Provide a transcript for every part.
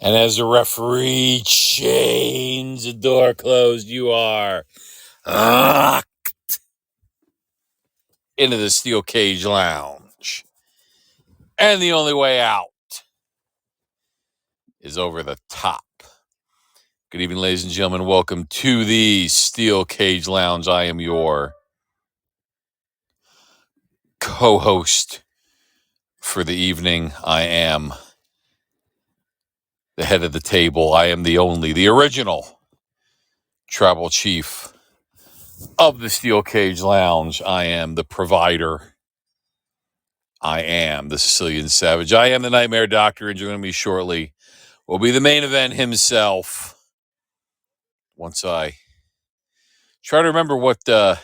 And as the referee chains the door closed, you are into the Steel Cage Lounge. And the only way out is over the top. Good evening, ladies and gentlemen. Welcome to the Steel Cage Lounge. I am your co-host for the evening. I am the head of the table. I am the only, the original tribal chief of the Steel Cage Lounge. I am the provider. I am the Sicilian Savage. I am the Nightmare Doctor, and joining me shortly will be the main event himself. Once I try to remember what the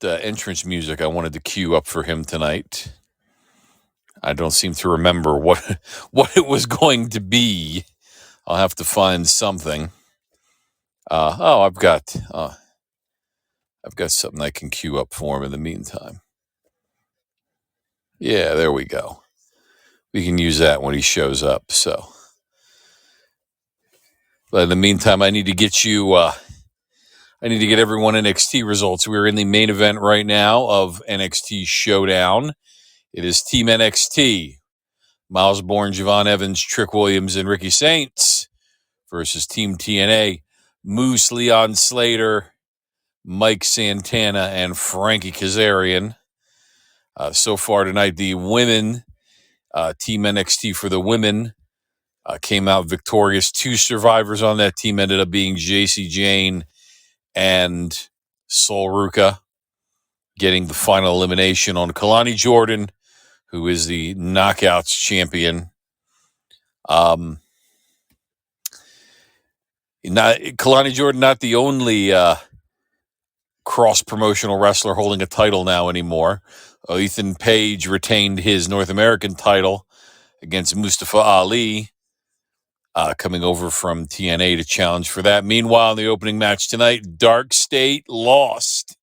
entrance music I wanted to cue up for him tonight. I don't seem to remember what it was going to be. I'll have to find something. I've got something I can cue up for him in the meantime. Yeah, there we go. We can use that when he shows up. So, but in the meantime, I need to get everyone NXT results. We're in the main event right now of NXT ShoWdown. It is Team NXT. Miles Bourne, Javon Evans, Trick Williams, and Ricky Saints versus Team TNA. Moose, Leon Slater, Mike Santana, and Frankie Kazarian. So far tonight, the women, Team NXT for the women, came out victorious. Two survivors on that team ended up being JC Jane and Sol Ruka, getting the final elimination on Kalani Jordan, who is the Knockouts champion. Kalani Jordan, not the only cross-promotional wrestler holding a title now anymore. Ethan Page retained his North American title against Mustafa Ali, coming over from TNA to challenge for that. Meanwhile, in the opening match tonight, Dark State lost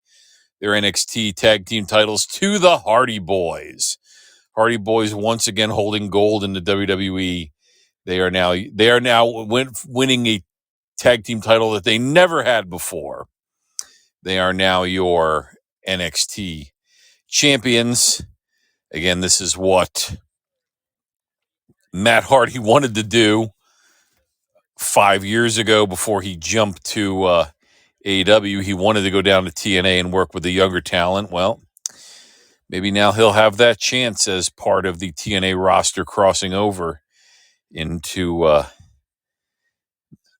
their NXT tag team titles to the Hardy Boys. Hardy Boys once again holding gold in the WWE. They are now winning a tag team title that they never had before. They are now your NXT champions. Again, this is what Matt Hardy wanted to do 5 years ago before he jumped to AEW. He wanted to go down to TNA and work with the younger talent. Well, maybe now he'll have that chance as part of the TNA roster crossing over into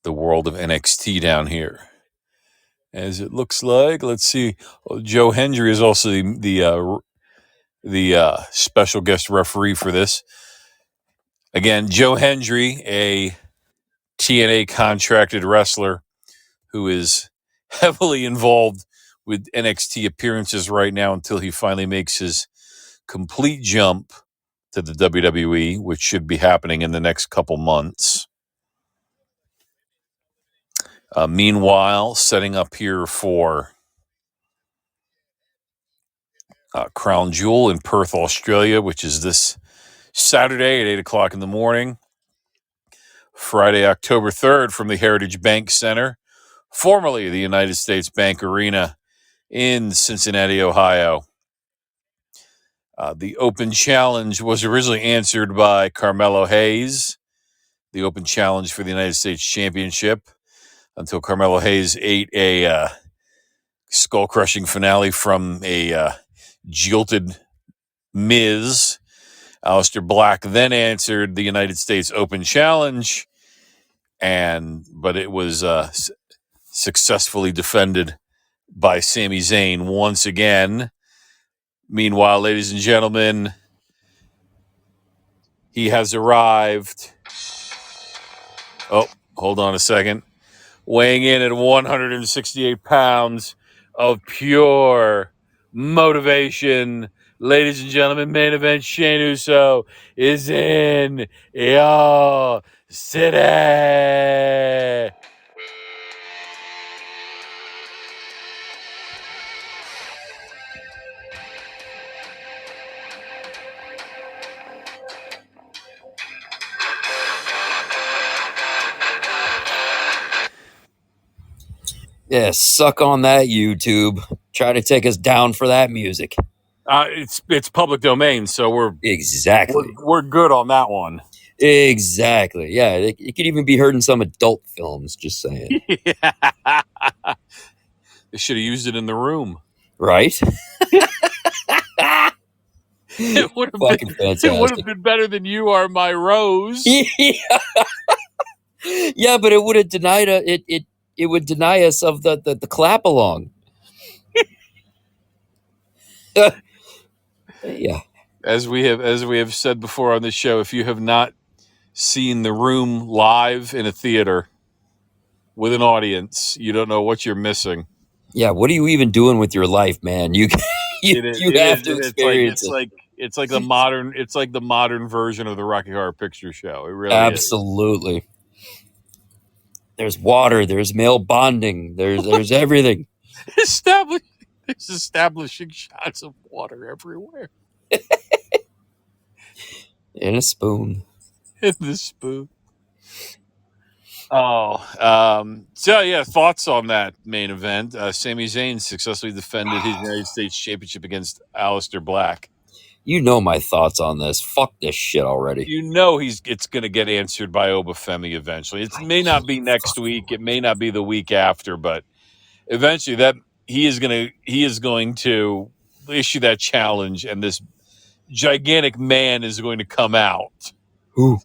the world of NXT down here. As it looks like, let's see. Joe Hendry is also the special guest referee for this. Again, Joe Hendry, a TNA contracted wrestler who is heavily involved with NXT appearances right now until he finally makes his complete jump to the WWE, which should be happening in the next couple months. Meanwhile, setting up here for Crown Jewel in Perth, Australia, which is this Saturday at 8 o'clock in the morning. Friday, October 3rd, from the Heritage Bank Center, formerly the United States Bank Arena in Cincinnati, Ohio. The open challenge was originally answered by Carmelo Hayes, the open challenge for the United States Championship, until Carmelo Hayes ate a skull-crushing finale from a jilted Miz. Aleister Black then answered the United States Open Challenge, but it was successfully defended by Sami Zayn once again. Meanwhile, ladies and gentlemen, he has arrived. Oh, hold on a second. Weighing in at 168 pounds of pure motivation. Ladies and gentlemen, main event Shane Uso is in your city. Yeah, suck on that, YouTube. Try to take us down for that music. It's public domain, so we're Exactly. good on that one. Exactly. Yeah, it could even be heard in some adult films, just saying. They should have used it in The Room. Right? It would have Fucking been. It would have fantastic. been better than "You Are My Rose." Yeah, but it would have denied it would deny us of the clap along. Yeah. As we have said before on the show, if you have not seen The Room live in a theater with an audience, you don't know what you're missing. Yeah, what are you even doing with your life, man? You have to experience it. It's like the modern version of the Rocky Horror Picture Show. It really Absolutely. There's water, there's male bonding, there's everything. is. There's establishing shots of water everywhere. In a spoon. In the spoon. So yeah, thoughts on that main event. Sami Zayn successfully defended his United States Championship against Aleister Black. You know my thoughts on this. Fuck this shit already. You know it's going to get answered by Obafemi eventually. It may not be next week. It may not be the week after, but eventually he is going to issue that challenge, and this gigantic man is going to come out. Ooh.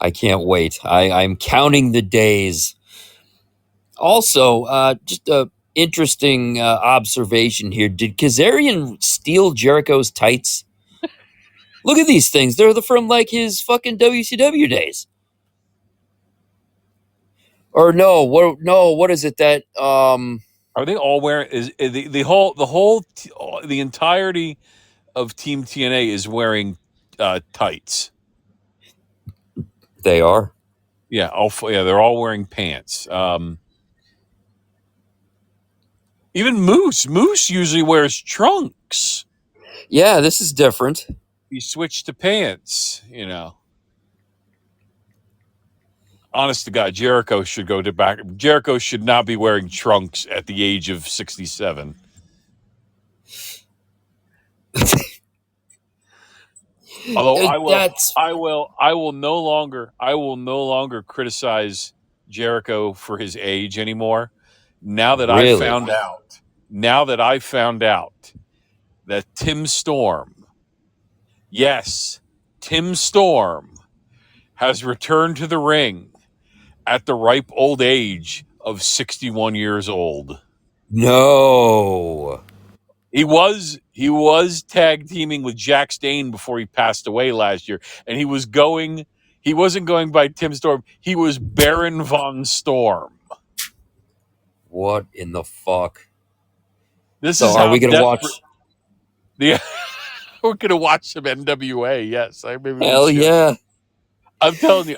I can't wait. I'm counting the days. Also, just a interesting observation here. Did Kazarian steal Jericho's tights? Look at these things. They're from like his fucking WCW days. Or no, what is it that Are they all wearing the entirety of Team TNA is wearing tights? They are. Yeah, they're all wearing pants. Even Moose usually wears trunks. Yeah, this is different. He switched to pants, Honest to God, Jericho should go to back. Jericho should not be wearing trunks at the age of 67. Although I will no longer criticize Jericho for his age anymore. Now that I found out that Tim Storm, yes, Tim Storm has returned to the ring at the ripe old age of 61 years old. No. He was tag teaming with Jack Stane before he passed away last year, and he wasn't going by Tim Storm. He was Baron von Storm. What in the fuck? Are we going to watch? We're going to watch some NWA. Yes, hell yeah. I'm telling you,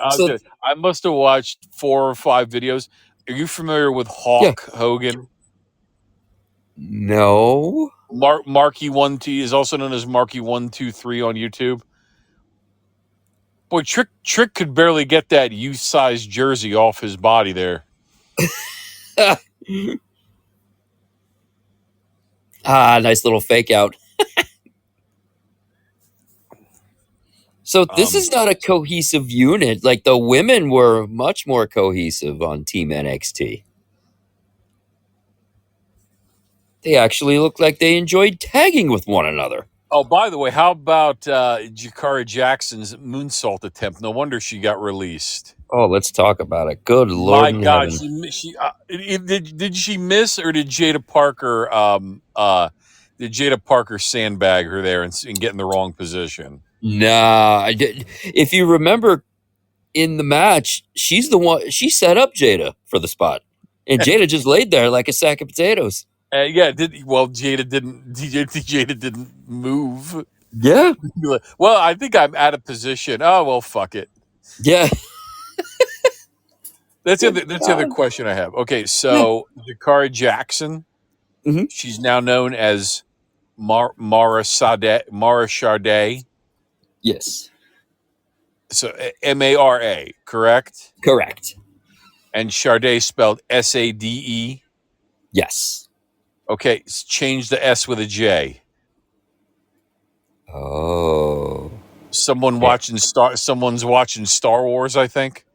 I must have watched 4 or 5 videos. Are you familiar with Hulk Hogan? No. Marky 1T is also known as Marky 123 on YouTube. Boy, Trick could barely get that youth-sized jersey off his body there. Nice little fake out. So this is not a cohesive unit. Like the women were much more cohesive on Team NXT. They actually looked like they enjoyed tagging with one another. Oh, by the way, how about Jakara Jackson's moonsault attempt? No wonder she got released. Oh, let's talk about it. Good Lord. My God, did she miss, or did Jada Parker sandbag her there and get in the wrong position? Nah, if you remember in the match, she's the one. She set up Jada for the spot, and Jada just laid there like a sack of potatoes. Jada didn't move. Yeah. Well, I think I'm out of position. Oh well, fuck it. Yeah. That's the other question I have. Okay, so Jakara Jackson, she's now known as Mara Sade. Yes. So Mara, correct? Correct. And Sade spelled Sade. Yes. Okay, change the S with a J. Oh. Someone's watching Star Wars, I think.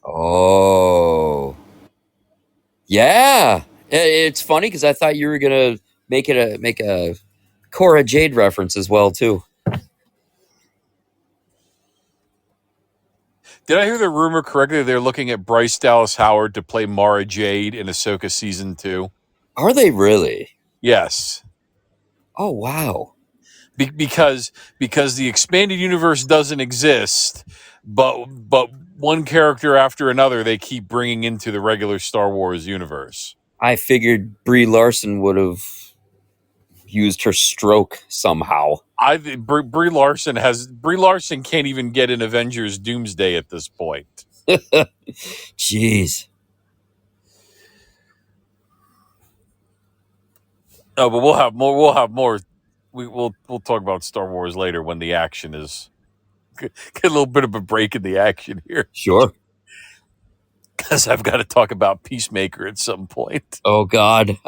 Oh. Yeah. It's funny because I thought you were gonna make a Cora Jade reference as well too. Did I hear the rumor correctly? They're looking at Bryce Dallas Howard to play Mara Jade in Ahsoka season 2. Are they really? Yes, Oh wow. because the expanded universe doesn't exist, but one character after another they keep bringing into the regular Star Wars universe. I figured Brie Larson would have used her stroke somehow. Brie Larson can't even get in Avengers Doomsday at this point. Jeez. Oh, but we'll have more. We'll talk about Star Wars later when the action is get a little bit of a break in the action here, Sure. because I've got to talk about Peacemaker at some point. Oh God.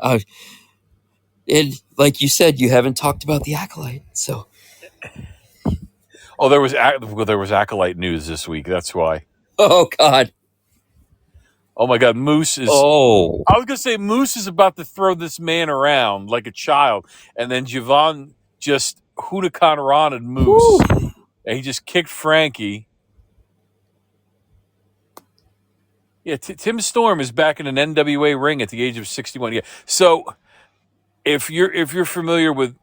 And like you said, you haven't talked about the Acolyte, so. Oh, there was Acolyte news this week. That's why. Oh God. Oh my God, Moose is. Oh. I was gonna say Moose is about to throw this man around like a child, and then Javon just hurricanranaed Moose, and he just kicked Frankie. Yeah, Tim Storm is back in an NWA ring at the age of 61. Yeah, so if you're familiar with,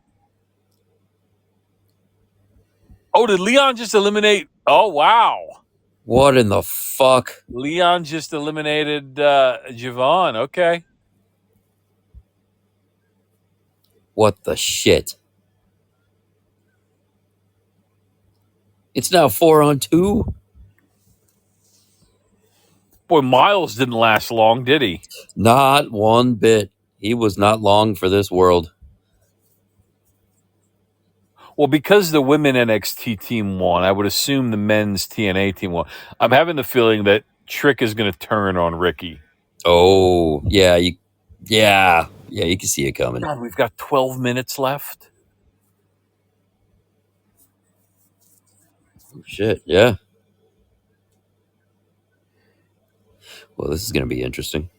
did Leon just eliminate? Oh wow, What in the fuck? Leon just eliminated Javon. Okay, What the shit? It's now 4-on-2. boy, Miles didn't last long, did he? Not one bit. He was not long for this world. Well, because the women NXT team won, I would assume the men's TNA team won. I'm having the feeling that Trick is going to turn on Ricky. Oh, yeah, you can see it coming. God, we've got 12 minutes left. Oh, shit, yeah. Well, this is going to be interesting.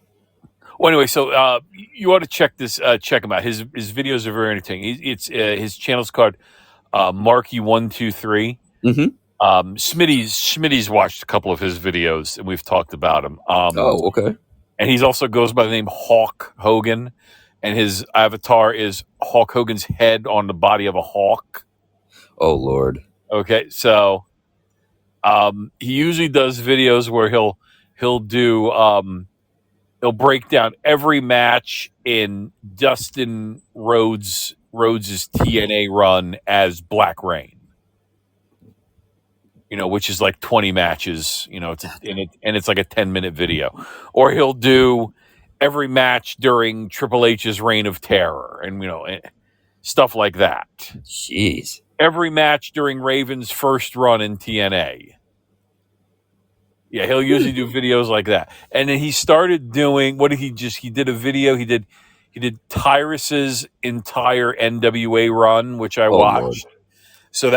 Well, anyway, so you ought to check him out. His videos are very entertaining. It's his channel's called Marky123. Mm-hmm. Smitty's watched a couple of his videos, and we've talked about him. Oh, okay. And he also goes by the name Hawk Hogan, and his avatar is Hulk Hogan's head on the body of a hawk. Oh, Lord. Okay, so he usually does videos where he'll break down every match in Dustin Rhodes' TNA run as Black Reign. Which is like 20 matches. It's like a 10-minute video. Or he'll do every match during Triple H's Reign of Terror, and stuff like that. Jeez. Every match during Raven's first run in TNA. Yeah, he'll usually do videos like that. And then he started doing, he did a video, he did Tyrus's entire NWA run, which I watched. Lord. So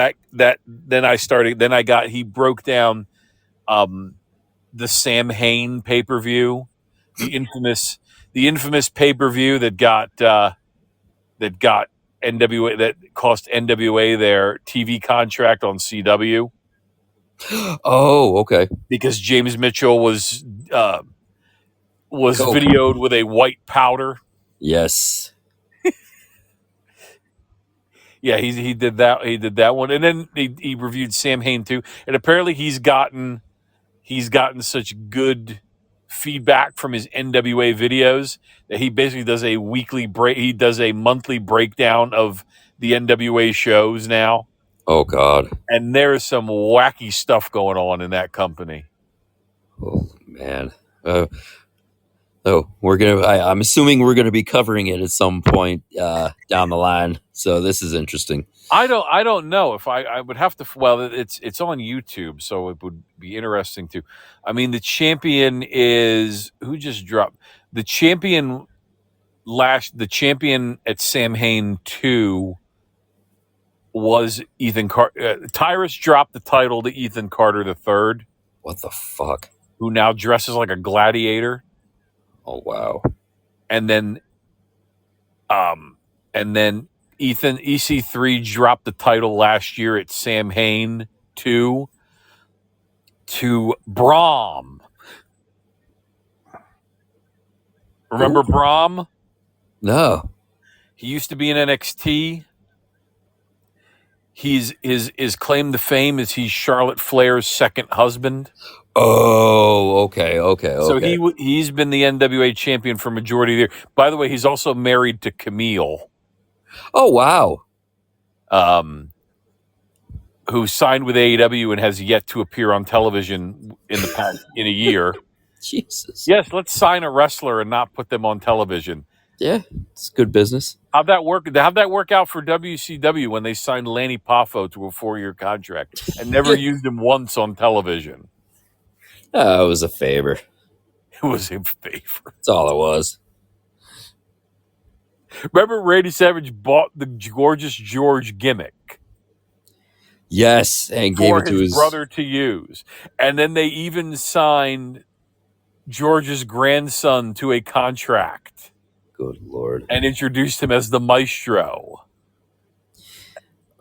he broke down the Sam Hain pay-per-view, the infamous pay-per-view that got NWA, that cost NWA their TV contract on CW. Oh, okay. Because James Mitchell was videoed with a white powder. Yes. Yeah, he did that. He did that one, and then he reviewed Sam Hain too. And apparently, he's gotten such good feedback from his NWA videos that he basically does a weekly break. He does a monthly breakdown of the NWA shows now. Oh God. And there is some wacky stuff going on in that company. Oh man. Oh, I'm assuming we're gonna be covering it at some point down the line. So this is interesting. I don't know if I would have to. Well, it's on YouTube, so it would be interesting to. I mean, the champion is who just dropped the champion the champion at Samhain 2 was Ethan Carter. Tyrus dropped the title to Ethan Carter III, What the fuck? who now dresses like a gladiator, Oh wow. and then Ethan EC3 dropped the title last year at Samhain 2 to Brahm. Remember Brahm? No. He used to be in NXT. His claim to fame is he's Charlotte Flair's second husband. Oh, okay. So he's been the NWA champion for majority of the year. By the way, he's also married to Camille. Oh wow. Who signed with AEW and has yet to appear on television in a year. Jesus. Yes, let's sign a wrestler and not put them on television. Yeah, it's good business. How'd that work? How'd that work out for WCW when they signed Lanny Poffo to a 4-year contract and never used him once on television? It was a favor. It was a favor. That's all it was. Remember, Randy Savage bought the Gorgeous George gimmick. Yes, and gave it to his brother to use, and then they even signed George's grandson to a contract. Good Lord. And introduced him as the Maestro.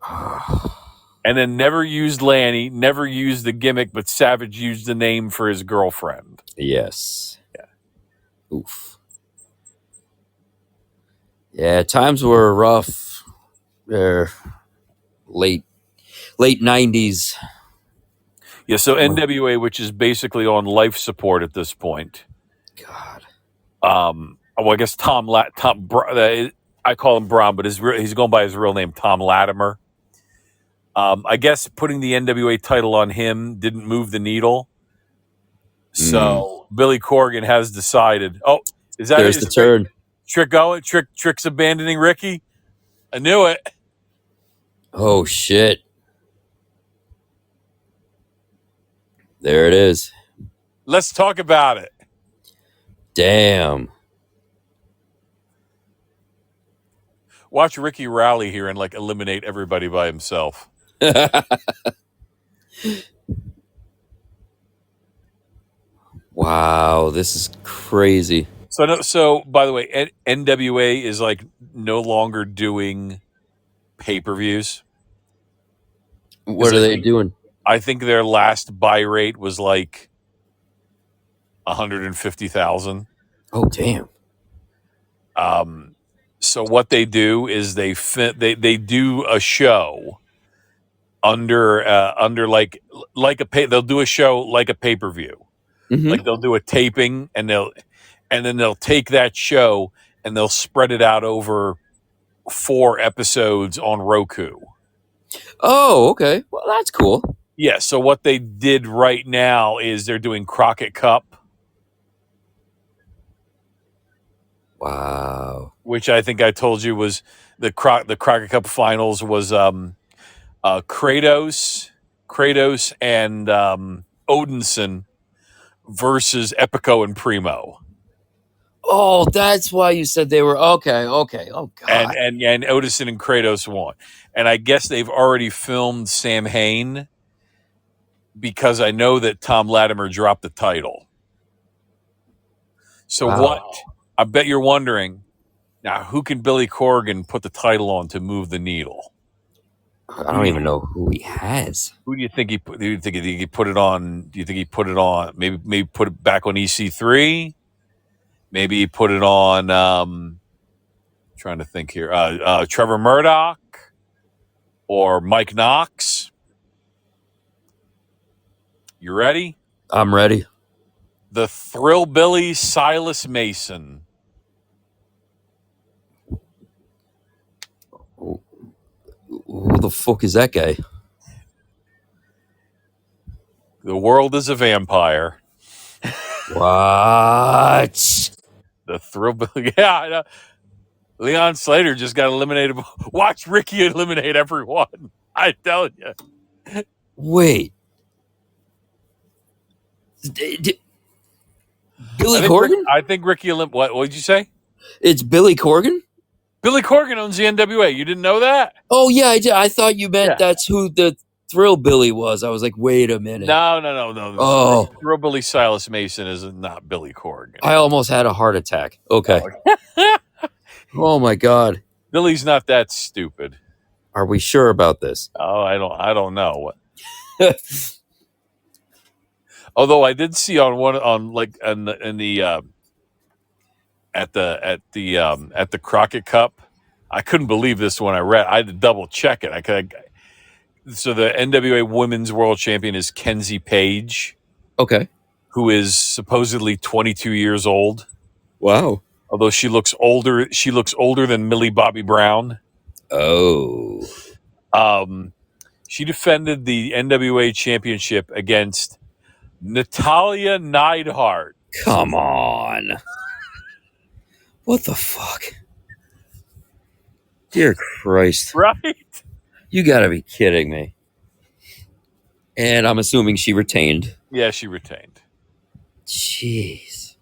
And then never used Lanny, never used the gimmick, but Savage used the name for his girlfriend. Yes. Yeah. Oof. Yeah, times were rough. They're late 90s. Yeah, so NWA, which is basically on life support at this point. God. Well, I guess I call him Braun, but he's going by his real name, Tom Latimer. I guess putting the NWA title on him didn't move the needle. So Billy Corgan has decided. Oh, is that there's the turn? Trick's abandoning Ricky. I knew it. Oh shit! There it is. Let's talk about it. Damn. Watch Ricky rally here and eliminate everybody by himself. Wow, this is crazy. So by the way, NWA is no longer doing pay-per-views. What are they doing? I think their last buy rate was 150,000. Oh damn. So what they do is they do a show under they'll do a show like a pay-per-view. Mm-hmm. They'll do a taping and then they'll take that show and they'll spread it out over 4 episodes on Roku. Oh, okay. Well, that's cool. Yeah, so what they did right now is they're doing Crockett Cup. Wow. Which I think I told you was the Crockett Cup finals was Kratos and Odinson versus Epico and Primo. Oh, that's why you said they were okay. Oh God. And Odinson and Kratos won. And I guess they've already filmed Samhain because I know that Tom Latimer dropped the title. So what? I bet you're wondering now, who can Billy Corgan put the title on to move the needle? I don't even know who he has. Who do you think he put? Do you think he put it on? Do you think he put it on? Maybe put it back on EC3. Maybe he put it on. Trying to think here. Trevor Murdoch or Mike Knox. You ready? I'm ready. The Thrillbilly Silas Mason. Who the fuck is that guy? The world is a vampire. What? The thrill. Yeah, I know. Leon Slater just got eliminated. Watch Ricky eliminate everyone. I tell you. Wait. Billy Corgan? I think Ricky. What did you say? It's Billy Corgan? Billy Corgan owns the NWA. You didn't know that? Oh, yeah, I did. I thought you meant Yeah. that's who the Thrill Billy was. I was like, wait a minute. No. Oh. Thrillbilly Silas Mason is not Billy Corgan. I almost had a heart attack. Okay. Oh. Oh, my God. Billy's not that stupid. Are we sure about this? Oh, I don't know. Although I did see on at the Crockett Cup, I couldn't believe this when I read. I had to double check it. So the NWA Women's World Champion is Kenzie Page, Okay. who is supposedly 22 years old. Wow. Although she looks older than Millie Bobby Brown. Oh. She defended the NWA Championship against Natalia Neidhart. Come on. What the fuck? Dear Christ. Right? You gotta be kidding me. And I'm assuming she retained. Yeah, she retained. Jeez.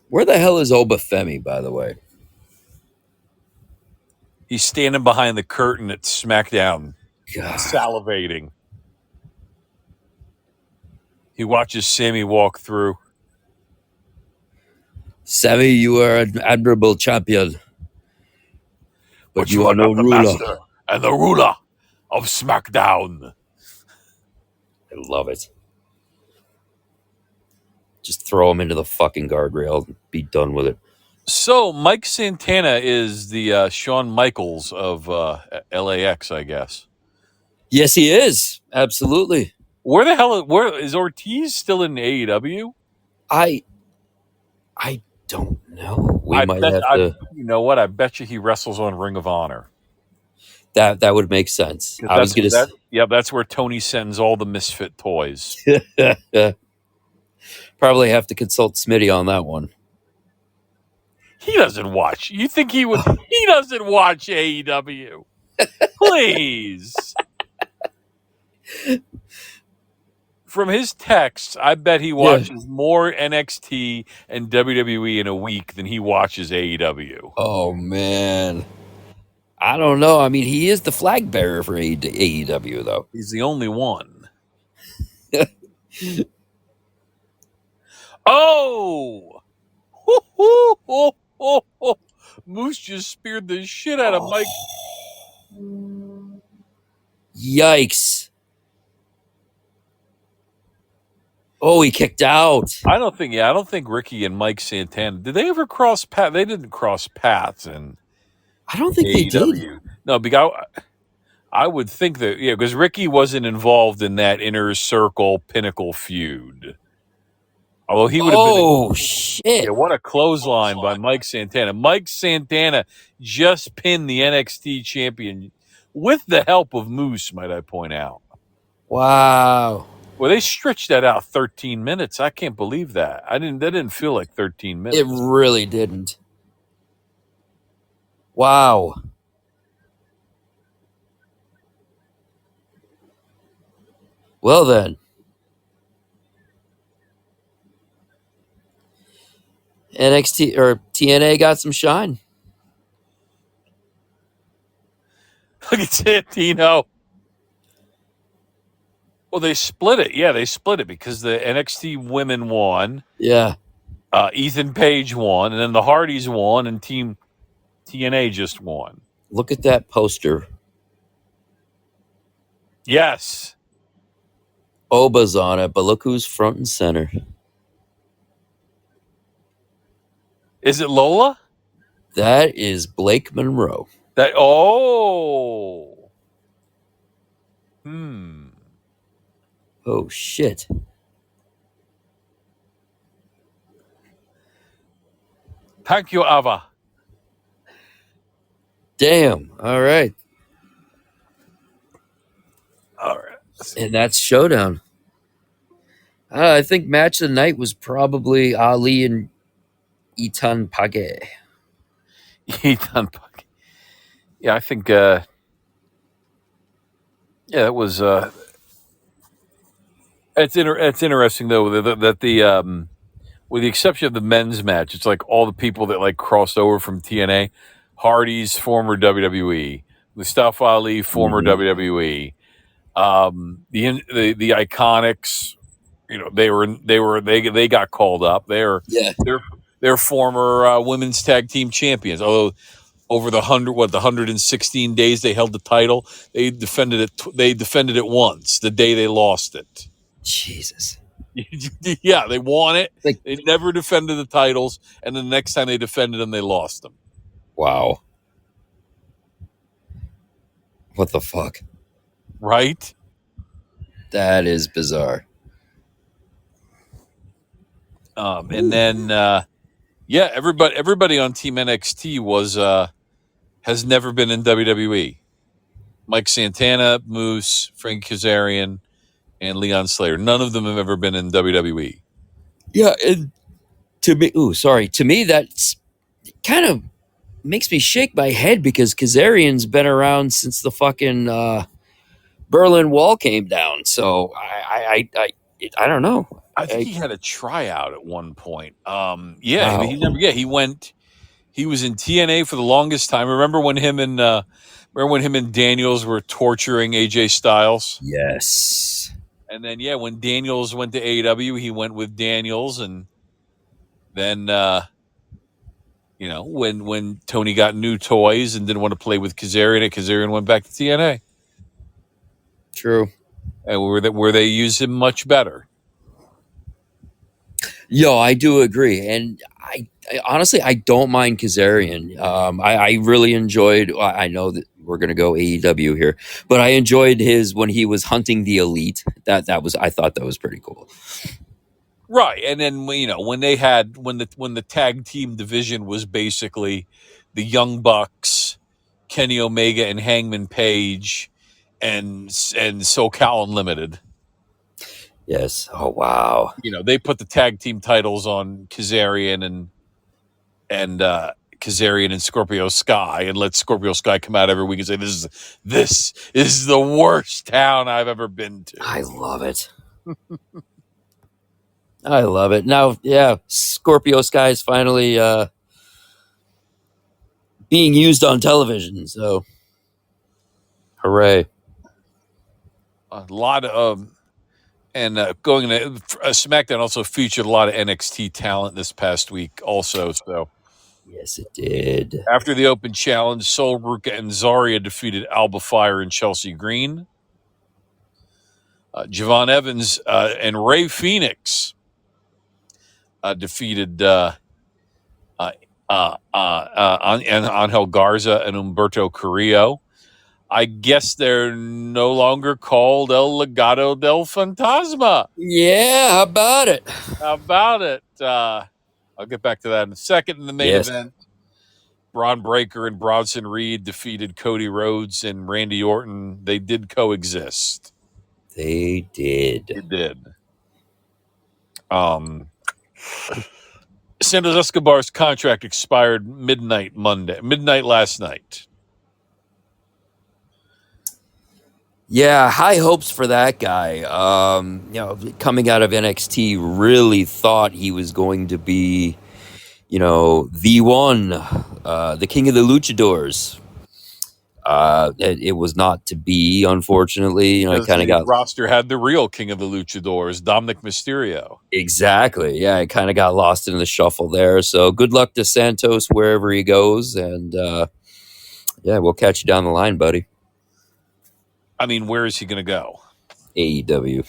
Where the hell is Obafemi, by the way? He's standing behind the curtain at SmackDown, God. salivating. He watches Sammy walk through. Sammy, you are an admirable champion. But you are no the ruler. master and the ruler of SmackDown. I love it. Just throw him into the fucking guardrail and be done with it. So Mike Santana is the Shawn Michaels of LAX, I guess. Yes, he is. Absolutely. Where is Ortiz still in AEW? I don't know. We might have to. You know what? I bet you he wrestles on Ring of Honor. That would make sense. I was gonna say. Yeah, that's where Tony sends all the misfit toys. Probably have to consult Smitty on that one. He doesn't watch. You think he would? He doesn't watch AEW. Please. From his texts, I bet he watches more NXT and WWE in a week than he watches AEW. Oh, man. I don't know. I mean, he is the flag bearer for AEW, though. He's the only one. Oh! Moose just speared the shit out of Mike. Yikes. Oh, he kicked out. I don't think Ricky and Mike Santana, did they ever cross paths? They didn't cross paths in I don't think they did. No, because I would think that, because Ricky wasn't involved in that Inner Circle Pinnacle feud. Although he would have been. Oh, shit. Yeah, what a clothesline by Mike Santana. Mike Santana just pinned the NXT champion with the help of Moose, might I point out. Wow. Well, they stretched that out 13 minutes. I can't believe that. That didn't feel like 13 minutes. It really didn't. Wow. Well, then. NXT or TNA got some shine. Look at Santino. Well, they split it. Yeah, they split it because the NXT women won. Yeah. Ethan Page won, and then the Hardys won, and Team TNA just won. Look at that poster. Yes. Oba's on it, but look who's front and center. Is it Lola? That is Blake Monroe. Oh, shit. Thank you, Ava. Damn. All right. All right. And that's ShoWdown. I think match of the night was probably Ali and Itan Page. Ethan Puck. Yeah, I think. Yeah, it was. It's interesting though that the with the exception of the men's match, it's like all the people that like crossed over from TNA, Hardy's former WWE, Mustafa Ali former Mhm. WWE, the Iconics. You know, they got called up. Yeah. They're former women's tag team champions. Although over the 116 days they held the title, They defended it once, the day they lost it. Jesus. Yeah, they won it. Like, They never defended the titles, and the next time they defended them, they lost them. wow. What the fuck? Right? That is bizarre. And then, yeah, everybody on Team NXT has never been in WWE. Mike Santana, Moose, Frank Kazarian, and Leon Slater. None of them have ever been in WWE. Yeah, and to me, that's kind of makes me shake my head because Kazarian's been around since the fucking Berlin Wall came down. So I don't know. I think he had a tryout at one point. Yeah, Wow. he never. Yeah, he went. He was in TNA for the longest time. Remember when him and Daniels were torturing AJ Styles? Yes. And then yeah, when Daniels went to AEW, he went with Daniels, and then you know when Tony got new toys and didn't want to play with Kazarian, and Kazarian went back to TNA, True. and where they use him much better. Yo, I do agree, and I honestly I don't mind Kazarian. I really enjoyed. I know that we're gonna go AEW here, but I enjoyed his when he was hunting the elite. That was I thought that was pretty cool. Right, and then you know when the tag team division was basically the Young Bucks, Kenny Omega and Hangman Page, and SoCal Unlimited. Yes. Oh wow. You know they put the tag team titles on Kazarian and Kazarian and Scorpio Sky, and let Scorpio Sky come out every week and say this is the worst town I've ever been to. I love it. I love it. Now, yeah, Scorpio Sky is finally being used on television. So, hooray! A lot of and going to SmackDown also featured a lot of NXT talent this past week also. So Yes, it did. after the open challenge, Sol Ruka and Zarya defeated Alba Fire and Chelsea Green. Javon Evans and Ray Phoenix defeated Angel Garza and Humberto Carrillo. I guess they're no longer called El Legado del Fantasma. Yeah, how about it? How about it? I'll get back to that in a second. In the main Yes. event, Braun Breaker and Bronson Reed defeated Cody Rhodes and Randy Orton. They did coexist. They did. They did. Santos Escobar's contract expired midnight last night. Yeah, high hopes for that guy. You know, coming out of NXT, really thought he was going to be, you know, the one, the king of the luchadors. It was not to be, unfortunately. You know, it kind of got roster had the real king of the luchadors, Dominic Mysterio. exactly. Yeah, it kind of got lost in the shuffle there. So good luck to Santos wherever he goes, and yeah, we'll catch you down the line, buddy. I mean, where is he going to go? AEW.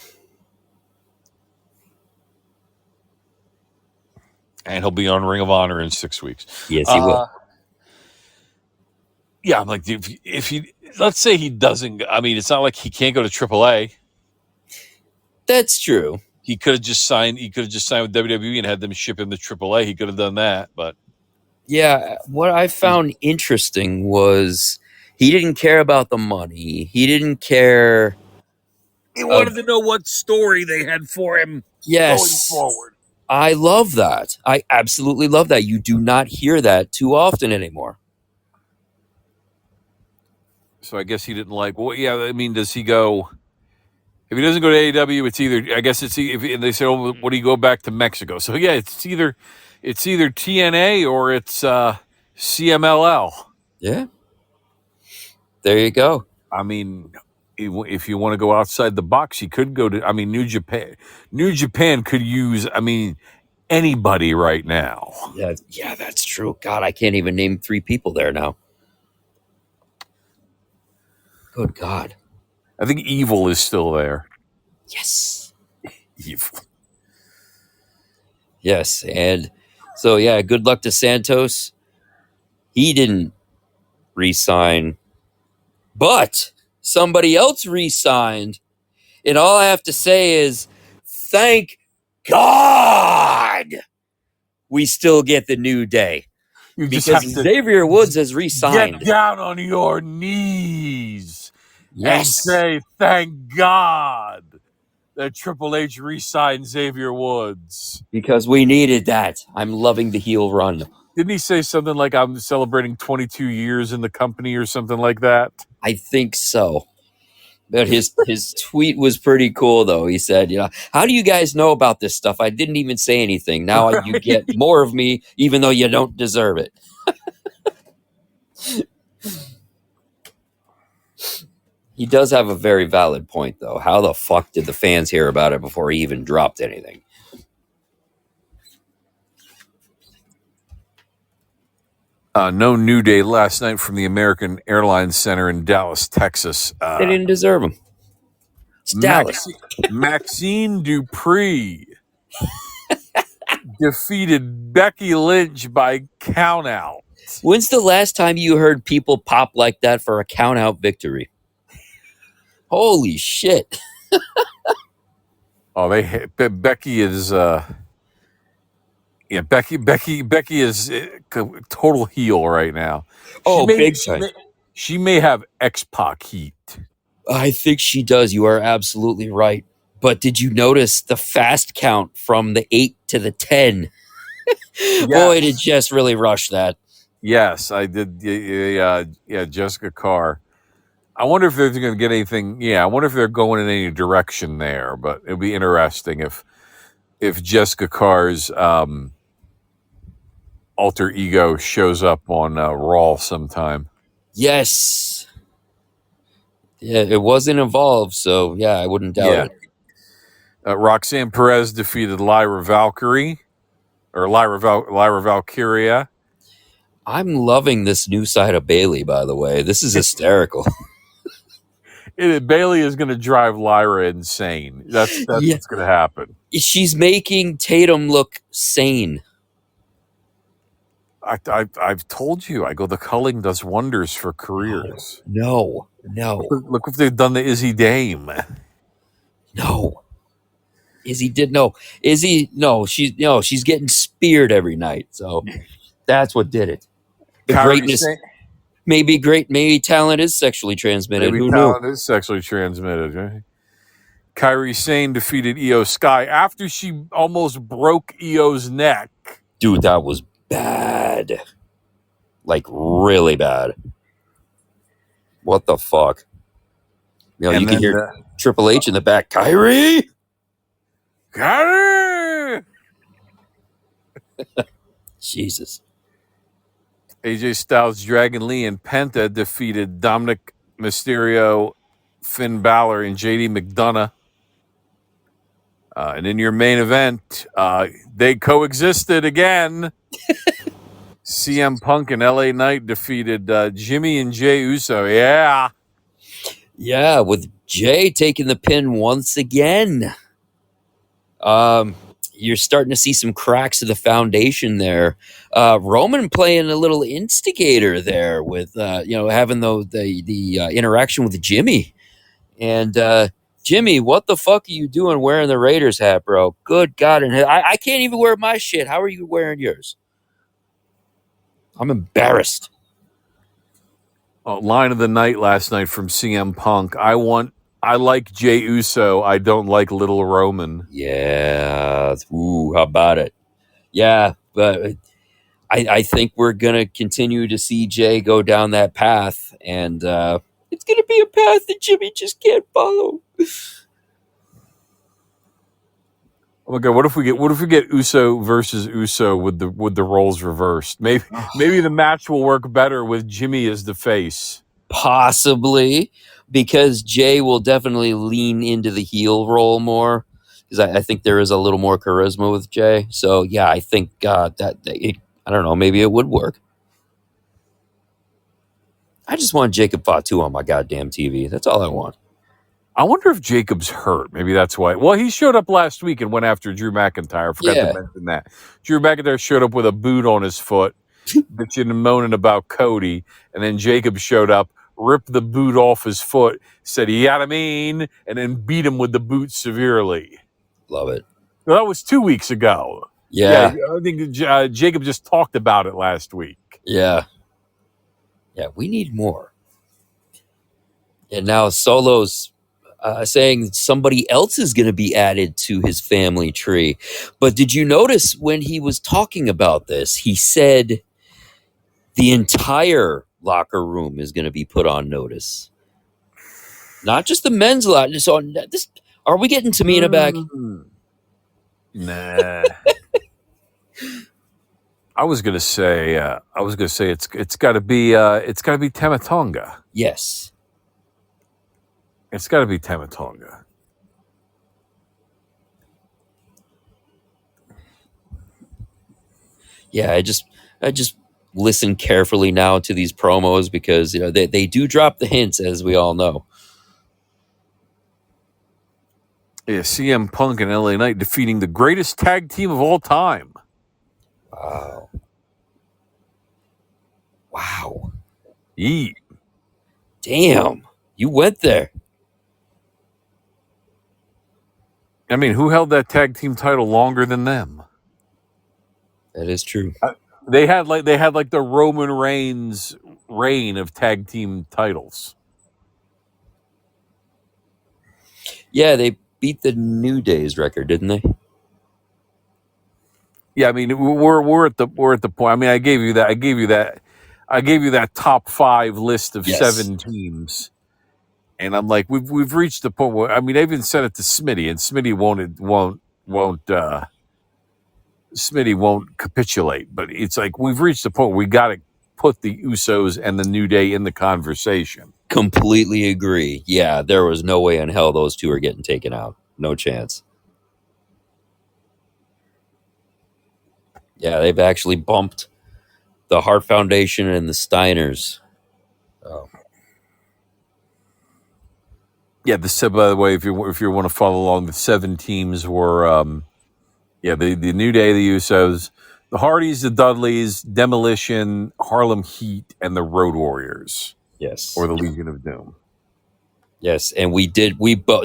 And he'll be on Ring of Honor in 6 weeks. Yes, he will. Yeah, I'm like, if he, let's say he doesn't, I mean, it's not like he can't go to AAA. That's true. He could have just signed with WWE and had them ship him to AAA. He could have done that, but Yeah, what I found interesting was he didn't care about the money. He didn't care. he wanted to know what story they had for him. Yes. forward. I love that. I absolutely love that. You do not hear that too often anymore. So I guess he didn't like. Well, yeah. I mean, does he go? If he doesn't go to AEW, it's either. I guess it's. And they said, "Oh, what do you go back to Mexico?" So yeah, it's either TNA or it's CMLL. Yeah. There you go. I mean, if you want to go outside the box, you could go to. I mean, New Japan. New Japan could use. I mean, anybody right now. Yeah, that's true. God, I can't even name 3 people there now. Good God. I think Evil is still there. Yes. Evil. Yes. And so, yeah, good luck to Santos. He didn't re-sign, but somebody else re-signed. And all I have to say is, thank God we still get the New Day. You just Because have to Xavier Woods has re-signed. get down on your knees and Yes. say, "Thank God that Triple H re-signed Xavier Woods." Because we needed that. I'm loving the heel run. Didn't he say something like, "I'm celebrating 22 years in the company" or something like that? I think so. But his tweet was pretty cool, though. He said, how do you guys know about this stuff? I didn't even say anything. Now you get more of me, even though you don't deserve it. He does have a very valid point, though. How the fuck did the fans hear about it before he even dropped anything? No New Day last night from the American Airlines Center in Dallas, Texas. They didn't deserve him. It's Dallas. Maxine Dupree defeated Becky Lynch by countout. When's the last time you heard people pop like that for a count-out victory? Holy shit. Oh, Becky is Becky is total heel right now. Big time. She may have X-Pac heat. I think she does. You are absolutely right. But did you notice the fast count from the 8 to the 10? Yes. Boy, did Jess really rush that. Yes, I did. Yeah, Jessica Carr. I wonder if they're going to get anything. Yeah, I wonder if they're going in any direction there. But it'd be interesting if Jessica Carr's alter ego shows up on Raw sometime. Yes. Yeah, it wasn't involved, so yeah, I wouldn't doubt it. Roxanne Perez defeated Lyra Valkyria. I'm loving this new side of Bayley, by the way. This is hysterical. Bayley is going to drive Lyra insane. That's what's going to happen. She's making Tatum look sane. I've told you. I go, the culling does wonders for careers. No. Look what they've done to Izzy Dame. No. Izzy did no. Izzy, no. She's getting speared every night. So that's what did it. The greatness. Maybe talent is sexually transmitted. Maybe talent is sexually transmitted. Right? Kairi Sane defeated Io Sky after she almost broke Io's neck. Dude, that was bad. Like, really bad. What the fuck? You can hear Triple H in the back. Kairi! Jesus. AJ Styles, Dragon Lee, and Penta defeated Dominic Mysterio, Finn Balor, and JD McDonough. And in your main event, they coexisted again. CM Punk and LA Knight defeated Jimmy and Jey Uso. Yeah. Yeah, with Jay taking the pin once again. You're starting to see some cracks of the foundation there. Roman playing a little instigator there with having the interaction with Jimmy. And Jimmy, what the fuck are you doing wearing the Raiders hat, bro? Good God. And I can't even wear my shit. How are you wearing yours? I'm embarrassed. Line of the night last night from CM Punk. I want I like Jey Uso. I don't like Little Roman. Yeah. Ooh, how about it? Yeah, but I think we're going to continue to see Jay go down that path, and it's going to be a path that Jimmy just can't follow. Oh my god! What if we get Uso versus Uso with the roles reversed? Maybe the match will work better with Jimmy as the face. Possibly, because Jay will definitely lean into the heel role more. Because I think there is a little more charisma with Jay. So yeah, I think that it, I don't know, maybe it would work. I just want Jacob Fatu on my goddamn TV. That's all I want. I wonder if Jacob's hurt. Maybe that's why. Well, he showed up last week and went after Drew McIntyre. I forgot to mention that. Drew McIntyre showed up with a boot on his foot, bitching and moaning about Cody. And then Jacob showed up, ripped the boot off his foot, said, "You got mean," and then beat him with the boot severely. Love it. Well, that was 2 weeks ago. Yeah. I think Jacob just talked about it last week. Yeah. Yeah, we need more. And now Solo's saying somebody else is going to be added to his family tree. But did you notice when he was talking about this, he said the entire locker room is going to be put on notice. Not just the men's locker. So this, are we getting Tamina back? Nah. I was gonna say it's got to be Tama Tonga. Yes. It's got to be Tama Tonga. Yeah, I just listen carefully now to these promos because they do drop the hints, as we all know. Yeah, CM Punk and LA Knight defeating the greatest tag team of all time. Wow. Yeah. Damn, you went there. I mean, who held that tag team title longer than them? That is true. They had like the Roman Reigns reign of tag team titles. Yeah, they beat the New Day's record, didn't they? Yeah, I mean, we're at the point. I mean, I gave you that top 5 list of 7 teams, and I'm like, we've reached the point where, I mean, I even sent it to Smitty, and Smitty won't capitulate. But it's like we've reached the point where we got to put the Usos and the New Day in the conversation. Completely agree. Yeah, there was no way in hell those two are getting taken out. No chance. Yeah, they've actually bumped the Hart Foundation and the Steiners. Oh. Yeah, by the way, if you want to follow along, the 7 teams were the New Day, the Usos, the Hardys, the Dudleys, Demolition, Harlem Heat, and the Road Warriors. Yes. Or the Legion of Doom. Yes, and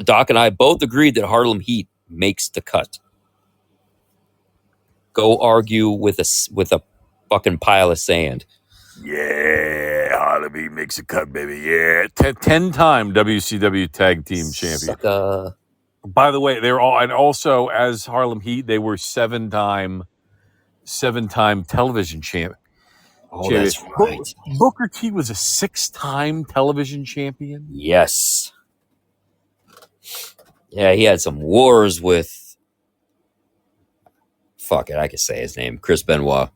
Doc and I both agreed that Harlem Heat makes the cut. Go argue with a fucking pile of sand. Yeah, Harlem Heat makes a cut, baby. Yeah, 10-time WCW Tag Team Champion. By the way, they're all, and also as Harlem Heat, they were 7-time television champion. Oh, that's right. Booker T was a 6-time television champion. Yes. Yeah, he had some wars with. Fuck it, I can say his name, Chris Benoit.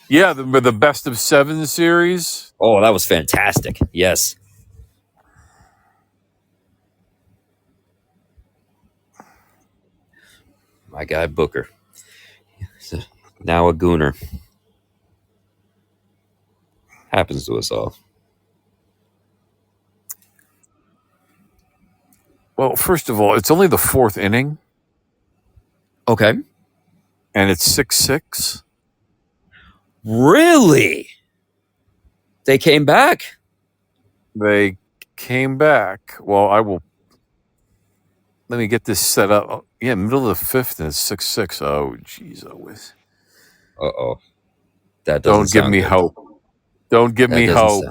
Yeah, the best of 7 series. Oh, that was fantastic. Yes. My guy Booker. Now a gooner. Happens to us all. Well, first of all, it's only the 4th inning. Okay. And it's 6-6. Really? They came back? They came back. Well, let me get this set up. Yeah, middle of the 5th and it's 6-6. Oh, jeez. Uh-oh. That doesn't Don't give me good. hope. Don't give me hope.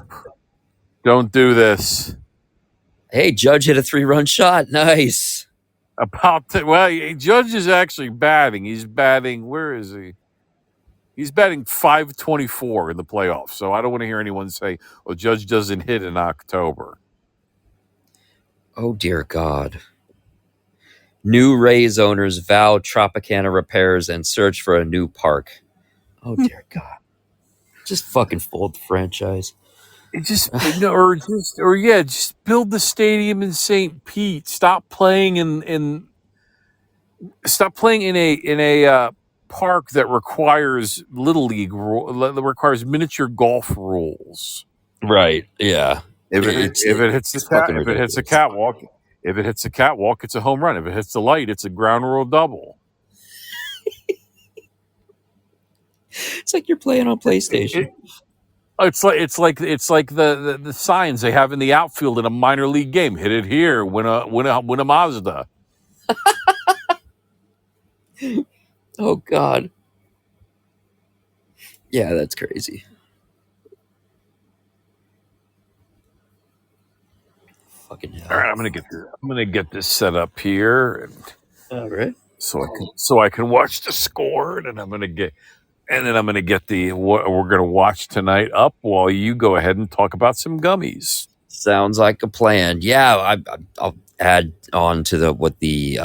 Don't do this. Hey, Judge hit a 3-run shot. Nice. Judge is actually batting. He's batting. Where is he? He's batting .524 in the playoffs. So I don't want to hear anyone say, "Well, Judge doesn't hit in October." Oh, dear God. New Rays owners vow Tropicana repairs and search for a new park. Oh, dear God. Just fucking fold the franchise. Just build the stadium in St. Pete. Stop playing in a park that requires little league that requires miniature golf rules. Right. Yeah. If it hits a catwalk, it's a home run. If it hits the light, it's a ground rule double. It's like you're playing on PlayStation. It's like the signs they have in the outfield in a minor league game. Hit it here, win a Mazda. Oh, God. Yeah, that's crazy. Fucking hell. All right, I'm gonna get this set up here, All right. so I can watch the score, and then I'm gonna get what we're gonna watch tonight up while you go ahead and talk about some gummies. Sounds like a plan. Yeah, I'll add on to what the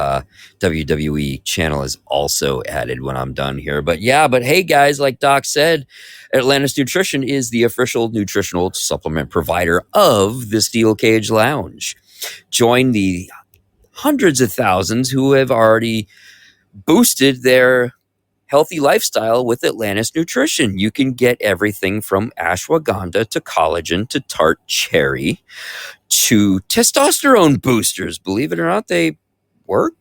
WWE channel is also added when I'm done here. But hey, guys, like Doc said, Atlantis Nutrition is the official nutritional supplement provider of the Steel Cage Lounge. Join the hundreds of thousands who have already boosted their healthy lifestyle with Atlantis Nutrition. You can get everything from ashwagandha to collagen to tart cherry to testosterone boosters. Believe it or not, they work.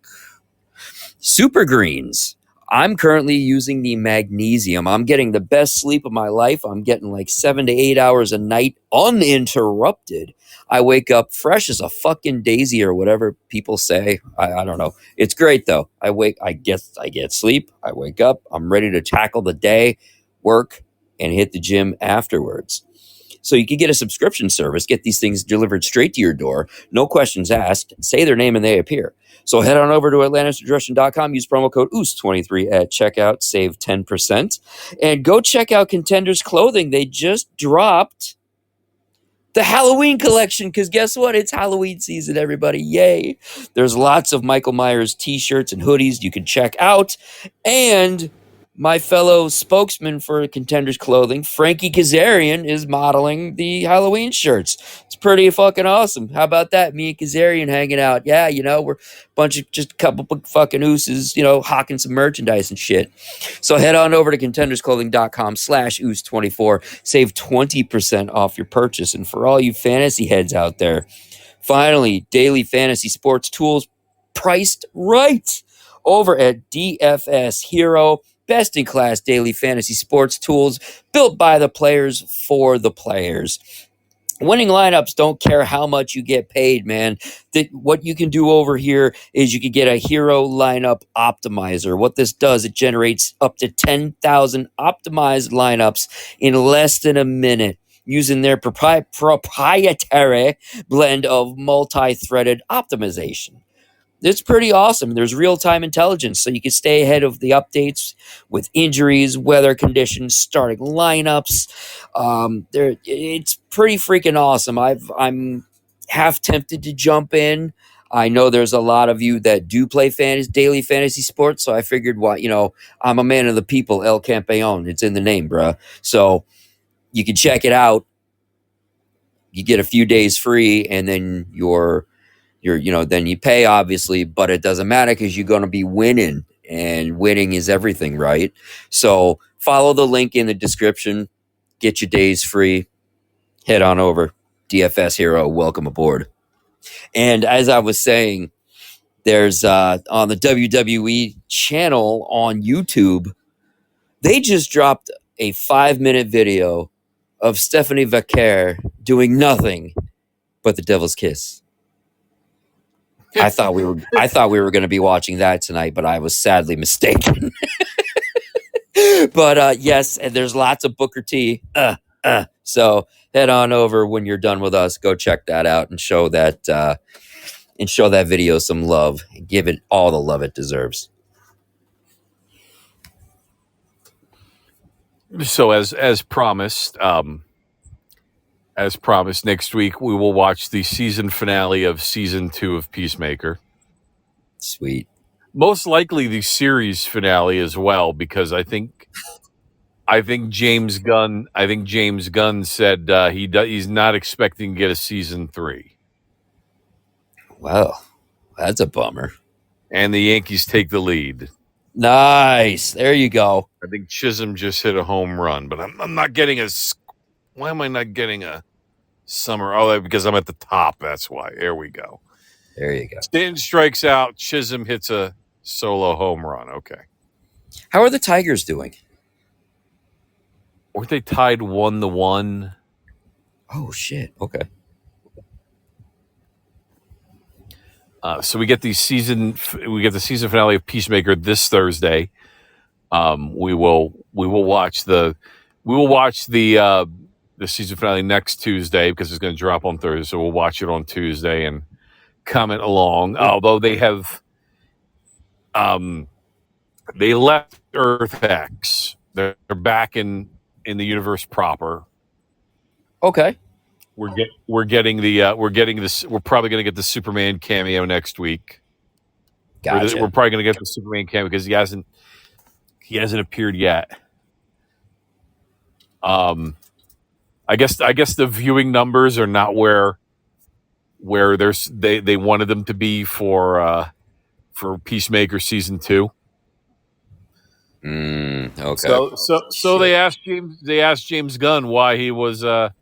Super greens. I'm currently using the magnesium. I'm getting the best sleep of my life. I'm getting like 7 to 8 hours a night uninterrupted. I wake up fresh as a fucking daisy or whatever people say. I don't know. It's great though. I get sleep. I wake up. I'm ready to tackle the day, work, and hit the gym afterwards. So you can get a subscription service, get these things delivered straight to your door, no questions asked, say their name and they appear. So head on over to AtlantisNutrition.com, use promo code OOST23 at checkout, save 10%. And go check out Contenders Clothing. They just dropped the Halloween collection, because guess what? It's Halloween season, everybody. Yay. There's lots of Michael Myers t-shirts and hoodies you can check out. And my fellow spokesman for Contenders Clothing, Frankie Kazarian, is modeling the Halloween shirts. It's pretty fucking awesome. How about that? Me and Kazarian hanging out. Yeah, we're just a couple fucking ooses, hawking some merchandise and shit. So head on over to contendersclothing.com/oos24. Save 20% off your purchase. And for all you fantasy heads out there, finally, daily fantasy sports tools priced right over at DFS Hero. Best-in-class daily fantasy sports tools built by the players for the players. Winning lineups don't care how much you get paid, man. What you can do over here is you can get a hero lineup optimizer. What this does, it generates up to 10,000 optimized lineups in less than a minute using their proprietary blend of multi-threaded optimization. It's pretty awesome. There's real-time intelligence, so you can stay ahead of the updates with injuries, weather conditions, starting lineups. It's pretty freaking awesome. I'm half tempted to jump in. I know there's a lot of you that do play daily fantasy sports, so I figured, I'm a man of the people, El Campeon. It's in the name, bruh. So you can check it out. You get a few days free, and then then you pay, obviously, but it doesn't matter because you're going to be winning, and winning is everything, right? So follow the link in the description, get your days free, head on over. DFS Hero, welcome aboard. And as I was saying, there's on the WWE channel on YouTube, they just dropped a 5-minute video of Stephanie Vaquer doing nothing but the Devil's Kiss. I thought we were going to be watching that tonight, but I was sadly mistaken. But yes, and there's lots of Booker T. So head on over when you're done with us. Go check that out and show that video some love. Give it all the love it deserves. So as promised, next week we will watch the season finale of season 2 of Peacemaker. Sweet. Most likely the series finale as well, because I think James Gunn said he's not expecting to get a season 3. Well, that's a bummer. And the Yankees take the lead. Nice. There you go. I think Chisholm just hit a home run, but I'm not getting a. Why am I not getting a summer? Oh, because I'm at the top. That's why. There we go. There you go. Stanton strikes out. Chisholm hits a solo home run. Okay. How are the Tigers doing? Weren't they tied 1-1? Oh shit. Okay. So we get the season finale of Peacemaker this Thursday. We will watch the season finale next Tuesday because it's going to drop on Thursday. So we'll watch it on Tuesday and comment along. Although they have, they left Earth X. They're back in the universe proper. Okay. We're probably going to get the Superman cameo next week. Gotcha. We're probably going to get the Superman cameo because he hasn't appeared yet. I guess the viewing numbers are not where they wanted them to be for Peacemaker season 2. Okay. So they asked James Gunn why the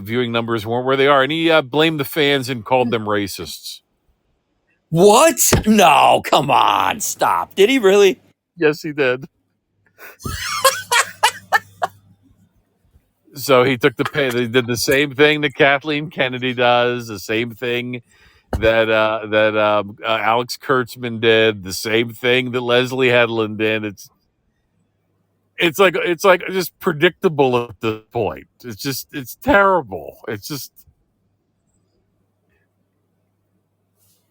viewing numbers weren't where they are, and he blamed the fans and called them racists. What? No, come on, stop. Did he really? Yes, he did. So he took the pay. They did the same thing that Kathleen Kennedy does, the same thing that Alex Kurtzman did, the same thing that Leslie Headland did. It's like just predictable at this point. It's terrible. It's just,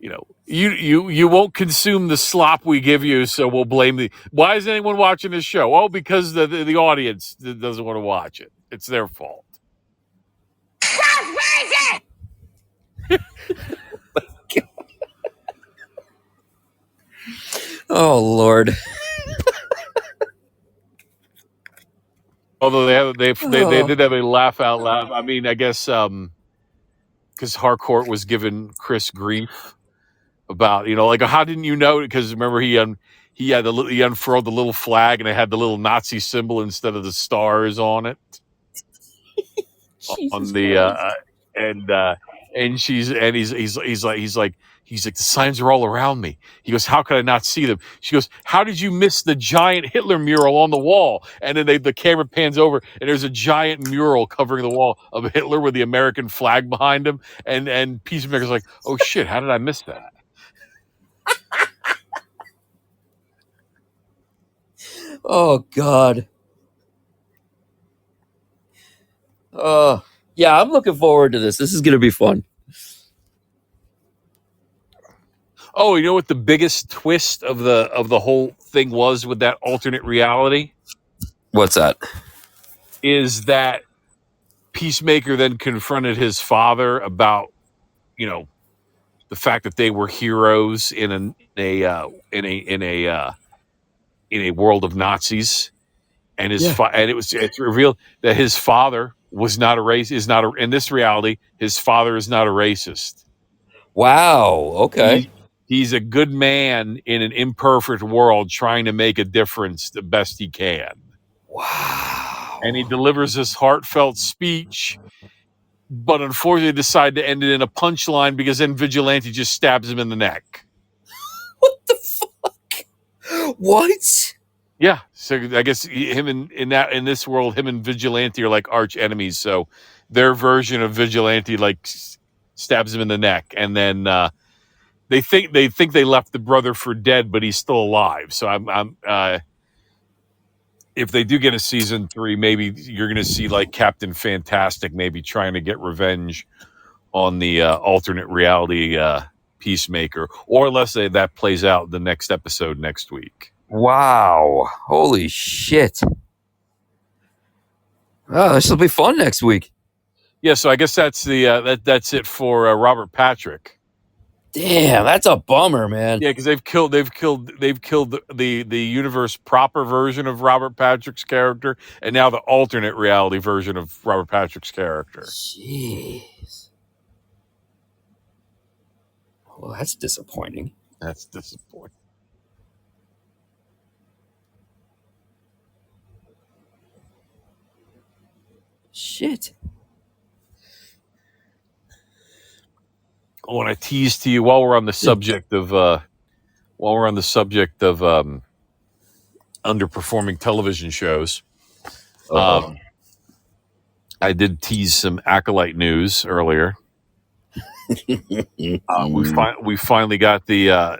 you won't consume the slop we give you, so we'll blame why is anyone watching this show? Oh, because the audience doesn't want to watch it. It's their fault. Oh Lord. Although they did have a laugh out loud. I mean, I guess because Harcourt was giving Chris grief about, like, how didn't you know? Because remember he unfurled the little flag and it had the little Nazi symbol instead of the stars on it. Jesus on the he's like the signs are all around me. He goes, how could I not see them? She goes, how did you miss the giant Hitler mural on the wall? And then the camera pans over and there's a giant mural covering the wall of Hitler with the American flag behind him. And Peacemaker's like, oh shit, how did I miss that? Oh God. Yeah, I'm looking forward to this. This is gonna be fun. Oh, you know what the biggest twist of the whole thing was with that alternate reality? What's that? Is that Peacemaker then confronted his father about, the fact that they were heroes in a world of Nazis, and it's revealed that his father was not a racist. In this reality, his father is not a racist. Wow. Okay. He's a good man in an imperfect world trying to make a difference the best he can. Wow. And he delivers this heartfelt speech, but unfortunately decided to end it in a punchline because then Vigilante just stabs him in the neck. What the fuck? What? Yeah. So I guess him in this world, him and Vigilante are like arch enemies. So their version of Vigilante stabs him in the neck, and then they think they left the brother for dead, but he's still alive. So if they do get a season 3, maybe you're going to see like Captain Fantastic maybe trying to get revenge on the alternate reality Peacemaker, or unless that plays out the next episode next week. Wow. Holy shit. Oh, this will be fun next week. Yeah, so I guess that's the that's it for Robert Patrick. Damn, that's a bummer, man. Yeah, because they've killed the universe proper version of Robert Patrick's character, and now the alternate reality version of Robert Patrick's character. Jeez. Well, that's disappointing. That's disappointing. Shit. I want to tease to you while we're on the subject of underperforming television shows. I did tease some Acolyte news earlier. We finally got the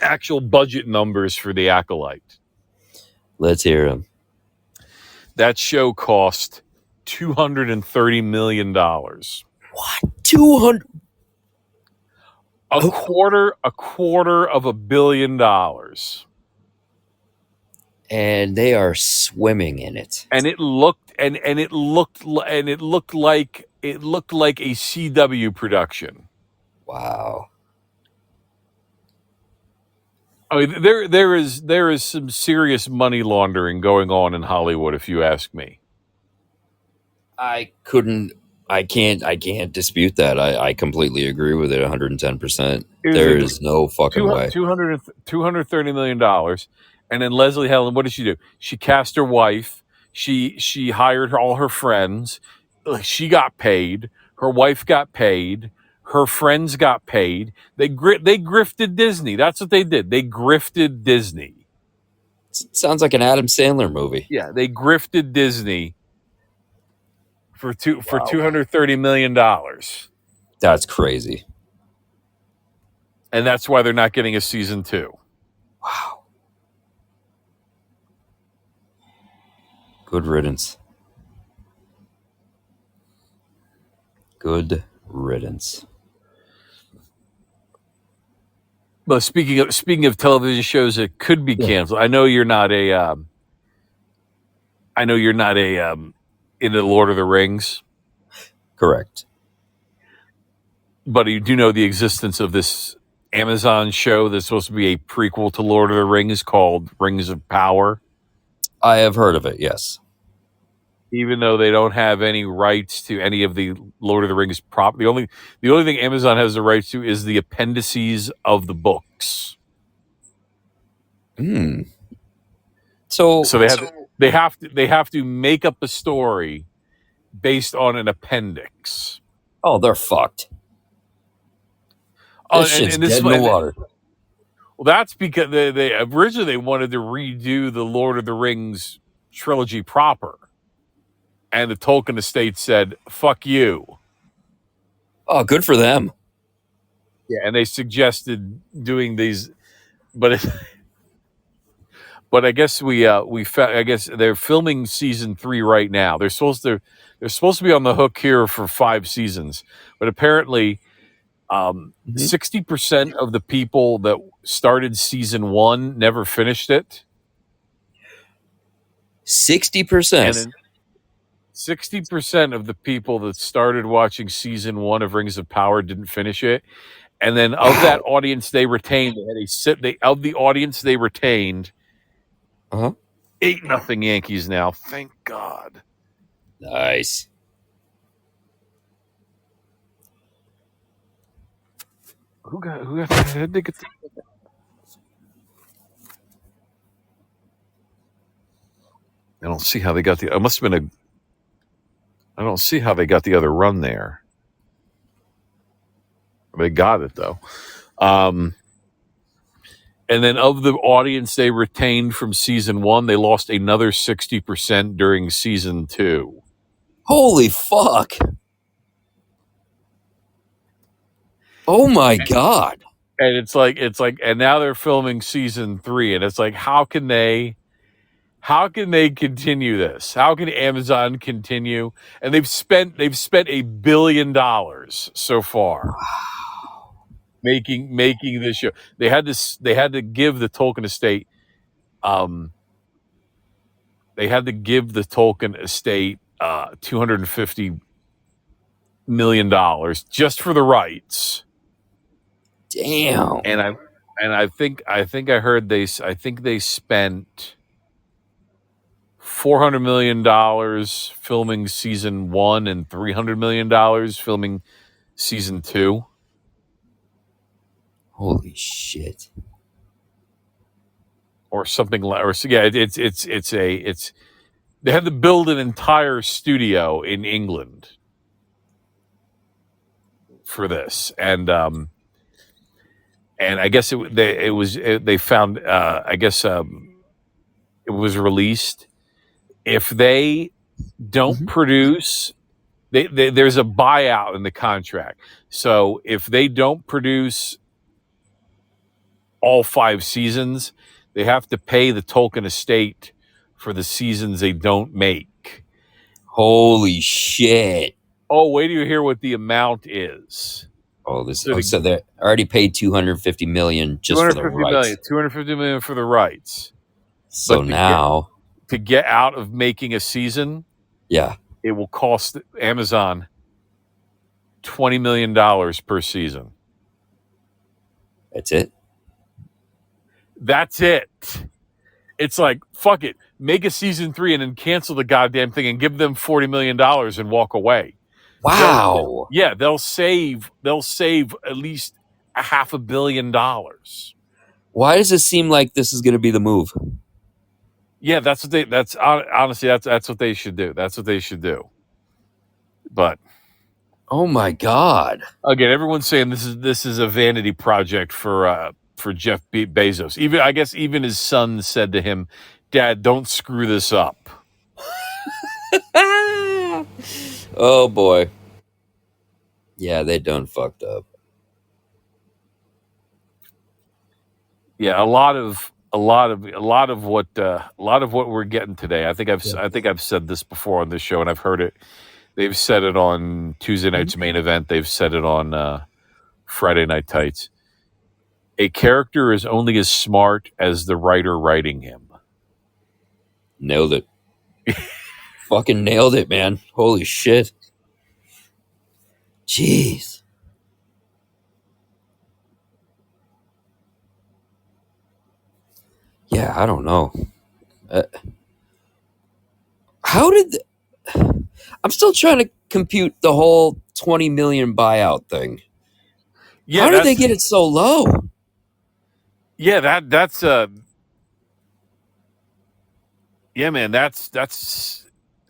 actual budget numbers for the Acolyte. Let's hear them. That show cost $230 million. What? 200? A quarter of $1 billion. And they are swimming in it. And it looked like a CW production. Wow. I mean, there is some serious money laundering going on in Hollywood, if you ask me. I can't dispute that. I completely agree with it 110%. There is no fucking way. $230 million. And then Leslie Helen, what did she do? She cast her wife. She hired all her friends. She got paid. Her wife got paid. Her friends got paid. They grifted Disney. That's what they did. They grifted Disney. Sounds like an Adam Sandler movie. Yeah, they grifted Disney for $230 million. That's crazy. And that's why they're not getting a season 2. Wow. Good riddance. Good riddance. But speaking of television shows that could be canceled, I know you're not into Lord of the Rings. Correct. But you do know the existence of this Amazon show that's supposed to be a prequel to Lord of the Rings called Rings of Power. I have heard of it, yes. Even though they don't have any rights to any of the Lord of the Rings the only thing Amazon has the rights to is the appendices of the books. So they have to make up a story based on an appendix. Oh, they're fucked. This shit's dead in the water. Well, that's because they originally wanted to redo the Lord of the Rings trilogy proper. And the Tolkien estate said, fuck you. Oh, good for them. Yeah, and they suggested doing these, but I guess I guess they're filming season 3 right now. They're supposed to be on the hook here for 5 seasons, but apparently 60% of the people that started season 1 never finished it. 60%. 60% of the people that started watching season 1 of Rings of Power didn't finish it. And then of that audience they retained, of the audience they retained, 8-0 Yankees now. Thank God. Nice. Who got the I don't see how they got the. It must have been I don't see how they got the other run there. They got it though. And then of the audience they retained from season 1, they lost another 60% during season 2. Holy fuck. Oh my God. And it's like, and now they're filming season 3, and it's like, how can they continue this? How can Amazon continue? And they've spent $1 billion so far making this show. They had to give the Tolkien estate, $250 million just for the rights. Damn. And I think I heard they spent $400 million filming season 1 and $300 million filming season 2. Holy shit. Or something like, or yeah, they had to build an entire studio in England for this, and I guess they found, I guess it was released, if they don't produce, there's a buyout in the contract. So if they don't produce all 5 seasons, they have to pay the Tolkien estate for the seasons they don't make. Holy shit. Oh, wait till you hear what the amount is. Oh, so they already paid $250 million just for the rights. $250 million for the rights. So but now to get out of making a season, yeah, it will cost Amazon $20 million per season. That's it. That's it. It's like, fuck it. Make a season 3 and then cancel the goddamn thing and give them $40 million and walk away. Wow. They'll save at least $500 million. Why does it seem like this is going to be the move? Yeah, honestly, that's what they should do. That's what they should do. But oh my God. Again, everyone's saying this is a vanity project for Jeff Bezos. Even his son said to him, "Dad, don't screw this up." Oh boy. Yeah, they done fucked up. Yeah, a lot of what we're getting today. I think I've said this before on this show, and I've heard it. They've said it on Tuesday night's main event. They've said it on Friday Night Tights. A character is only as smart as the writer writing him. Nailed it. Fucking nailed it, man. Holy shit. Jeez. Yeah, I don't know. I'm still trying to compute the whole 20 million buyout thing. Yeah, how did they get it so low? Yeah, that's yeah, man, that's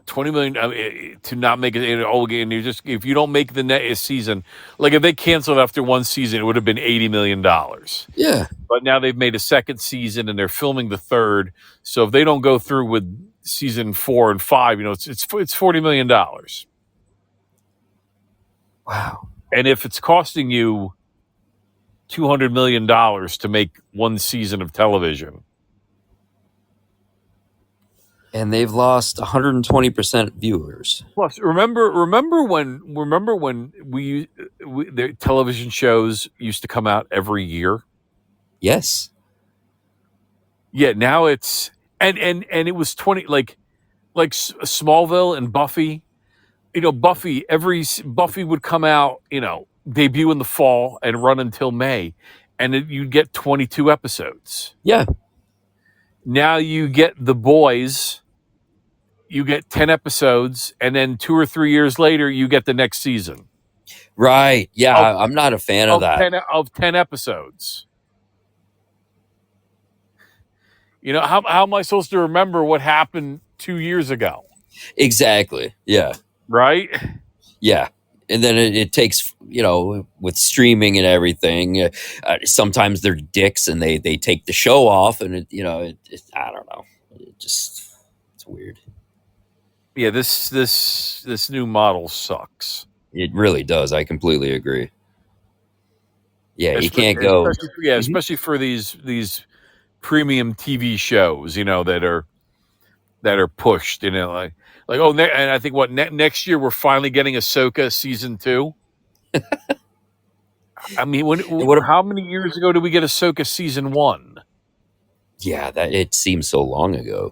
20 million to not make it all game. You just, if you don't make the next season, like if they canceled after one season, it would have been $80 million. Yeah. But now they've made a second season and they're filming the third. So if they don't go through with season 4 and 5, it's $40 million. Wow. And if it's costing you $200 million to make one season of television, and they've lost 120% viewers. Plus, remember when the television shows used to come out every year? Yes. Yeah. Now it's and it was 20 like Smallville and Buffy. Buffy would come out, debut in the fall and run until May, and you'd get 22 episodes. Yeah. Now you get The Boys. You get 10 episodes, and then 2 or 3 years later, you get the next season. Right. Yeah, I'm not a fan of that. 10 episodes. How am I supposed to remember what happened 2 years ago? Exactly. Yeah. Right? Yeah. And then it takes, with streaming and everything, sometimes they're dicks and they take the show off, and I don't know. It's weird. Yeah, this new model sucks. It really does. I completely agree. Yeah, you can't go. Especially for these premium TV shows, that are pushed, and I think next year we're finally getting Ahsoka season 2. I mean, And what? how many years ago did we get Ahsoka season 1? Yeah, that it seems so long ago.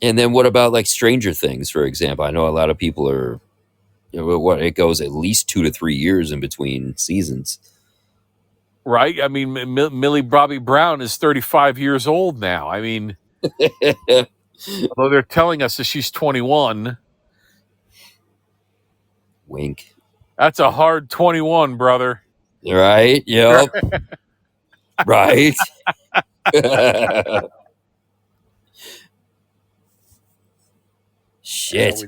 And then what about like Stranger Things, for example? I know a lot of people are. What it goes at least 2 to 3 years in between seasons. Right? I mean, Millie Bobby Brown is 35 years old now. I mean, although they're telling us that she's 21. Wink. That's a hard 21, brother. Right? Yep. Right. Shit.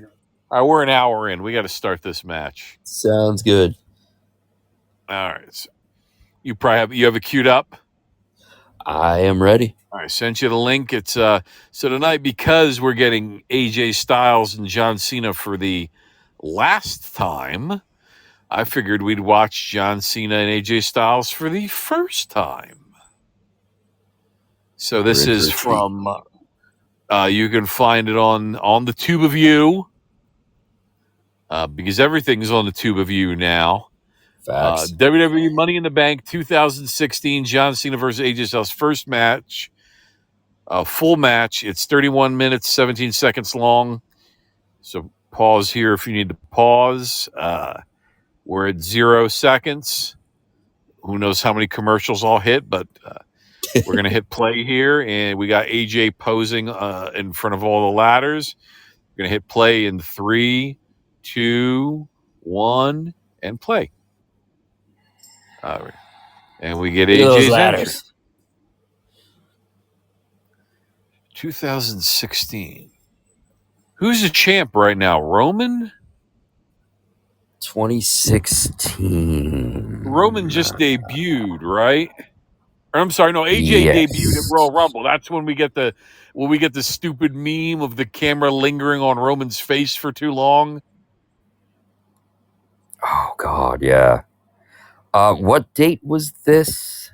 All right, we're an hour in. We got to start this match. Sounds good. All right. So you have it queued up? I am ready. All right, sent you the link. It's so tonight, because we're getting AJ Styles and John Cena for the last time, I figured we'd watch John Cena and AJ Styles for the first time. So this is from you can find it on the Tube of You, because everything's on the Tube of You now. Facts. WWE Money in the Bank 2016, John Cena versus AJ Styles, first match. Full match. It's 31 minutes, 17 seconds long. So pause here if you need to pause. We're at 0 seconds. Who knows how many commercials I'll hit, but we're going to hit play here. And we got AJ posing in front of all the ladders. We're going to hit play in 3, 2, 1, and play. And we get AJ's ladders. 2016. Who's the champ right now? Roman? 2016. Roman just debuted, right? Or, I'm sorry, no, AJ debuted at Royal Rumble. That's when we get the stupid meme of the camera lingering on Roman's face for too long. Oh God, yeah. What date was this?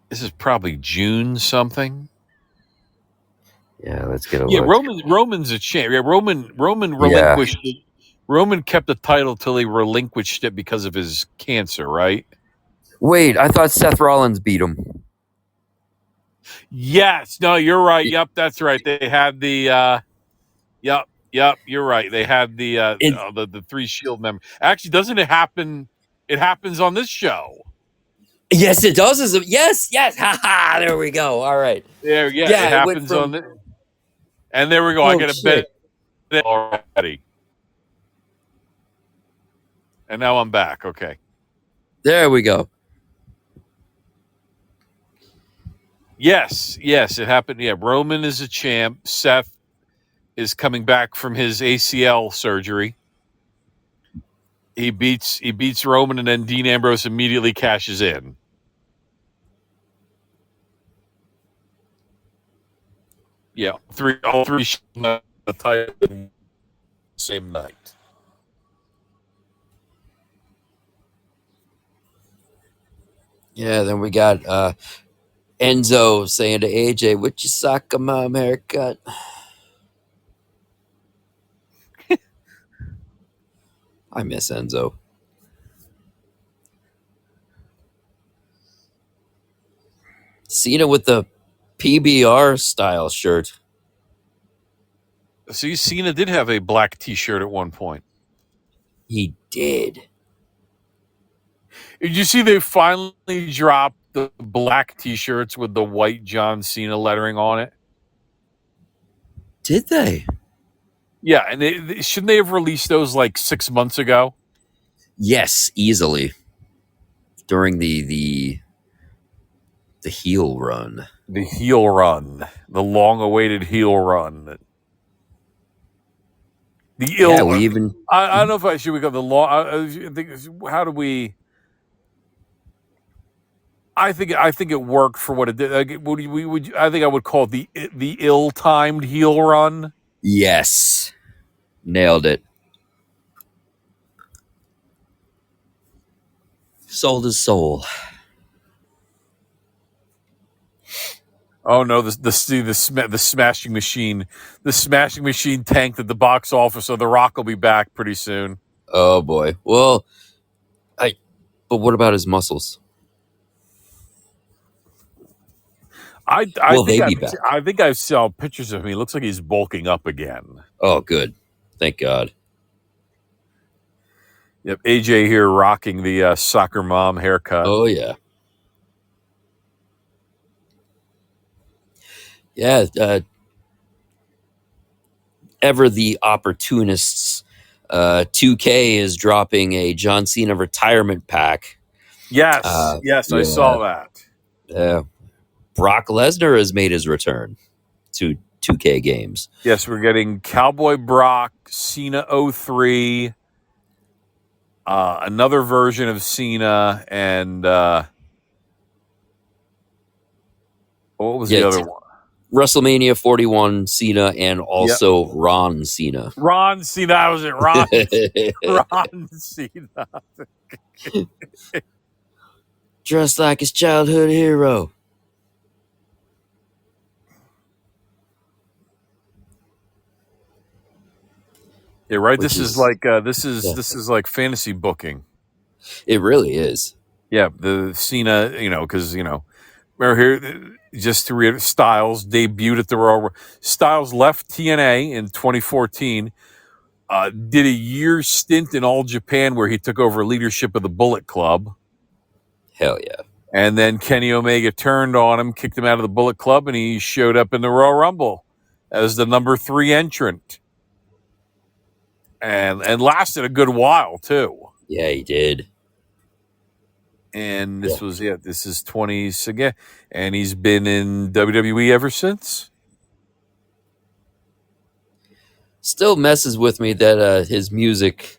This is probably June something. Yeah, let's get a look. Roman's a champ. Yeah, Roman relinquished it. Roman kept the title till he relinquished it because of his cancer, right? Wait, I thought Seth Rollins beat him. Yes. No, you're right. Yep, that's right. They had the Yep, you're right. They had the 3 Shield members. Actually, doesn't it happen? It happens on this show. Yes, it does. Yes. Ha! There we go. All right. It happens on this. And there we go. I got a bet already. And now I'm back. Okay. There we go. Yes, it happened. Yeah, Roman is a champ. Seth is coming back from his ACL surgery. He beats Roman, and then Dean Ambrose immediately cashes in. Yeah, all three the title same night. Yeah, then we got Enzo saying to AJ, "Would you suck a mom haircut?" I miss Enzo. Cena with the PBR style shirt. See, Cena did have a black T-shirt at one point. He did. Did you see they finally dropped the black T-shirts with the white John Cena lettering on it? Did they? Yeah, and shouldn't they have released those like 6 months ago? Yes, easily. During the heel run. The heel run. The long-awaited heel run. The ill. Yeah, we even. I don't know if I should go the long. I think. How do we? I think it worked for what it did. Like, I think I would call it the ill-timed heel run. Yes, nailed it. Sold his soul. Oh no, the smashing machine, the smashing machine tanked at the box office, so The Rock will be back pretty soon. Oh boy. Well, but what about his muscles? I Will think they be back? I think I've seen pictures of him. He looks like he's bulking up again. Oh, good. Thank God. Yep, AJ here rocking the soccer mom haircut. Oh yeah. Yeah. Ever the opportunists. 2K is dropping a John Cena retirement pack. Yes, yes, I saw that. Brock Lesnar has made his return to 2K games. Yes, we're getting Cowboy Brock, Cena 03, another version of Cena, and what was the other one? WrestleMania 41 Cena and also Ron Cena. Ron Cena, that was it. Ron Cena. Dressed like his childhood hero. Yeah, right. This is like fantasy booking. It really is. Yeah, the Cena, because remember here, just to read, Styles debuted at the Royal. Styles left TNA in 2014. Did a year stint in All Japan where he took over leadership of the Bullet Club. Hell yeah. And then Kenny Omega turned on him, kicked him out of the Bullet Club, and he showed up in the Royal Rumble as the number 3 entrant. And lasted a good while, too. Yeah, he did. And this is 20s again. And he's been in WWE ever since. Still messes with me that his music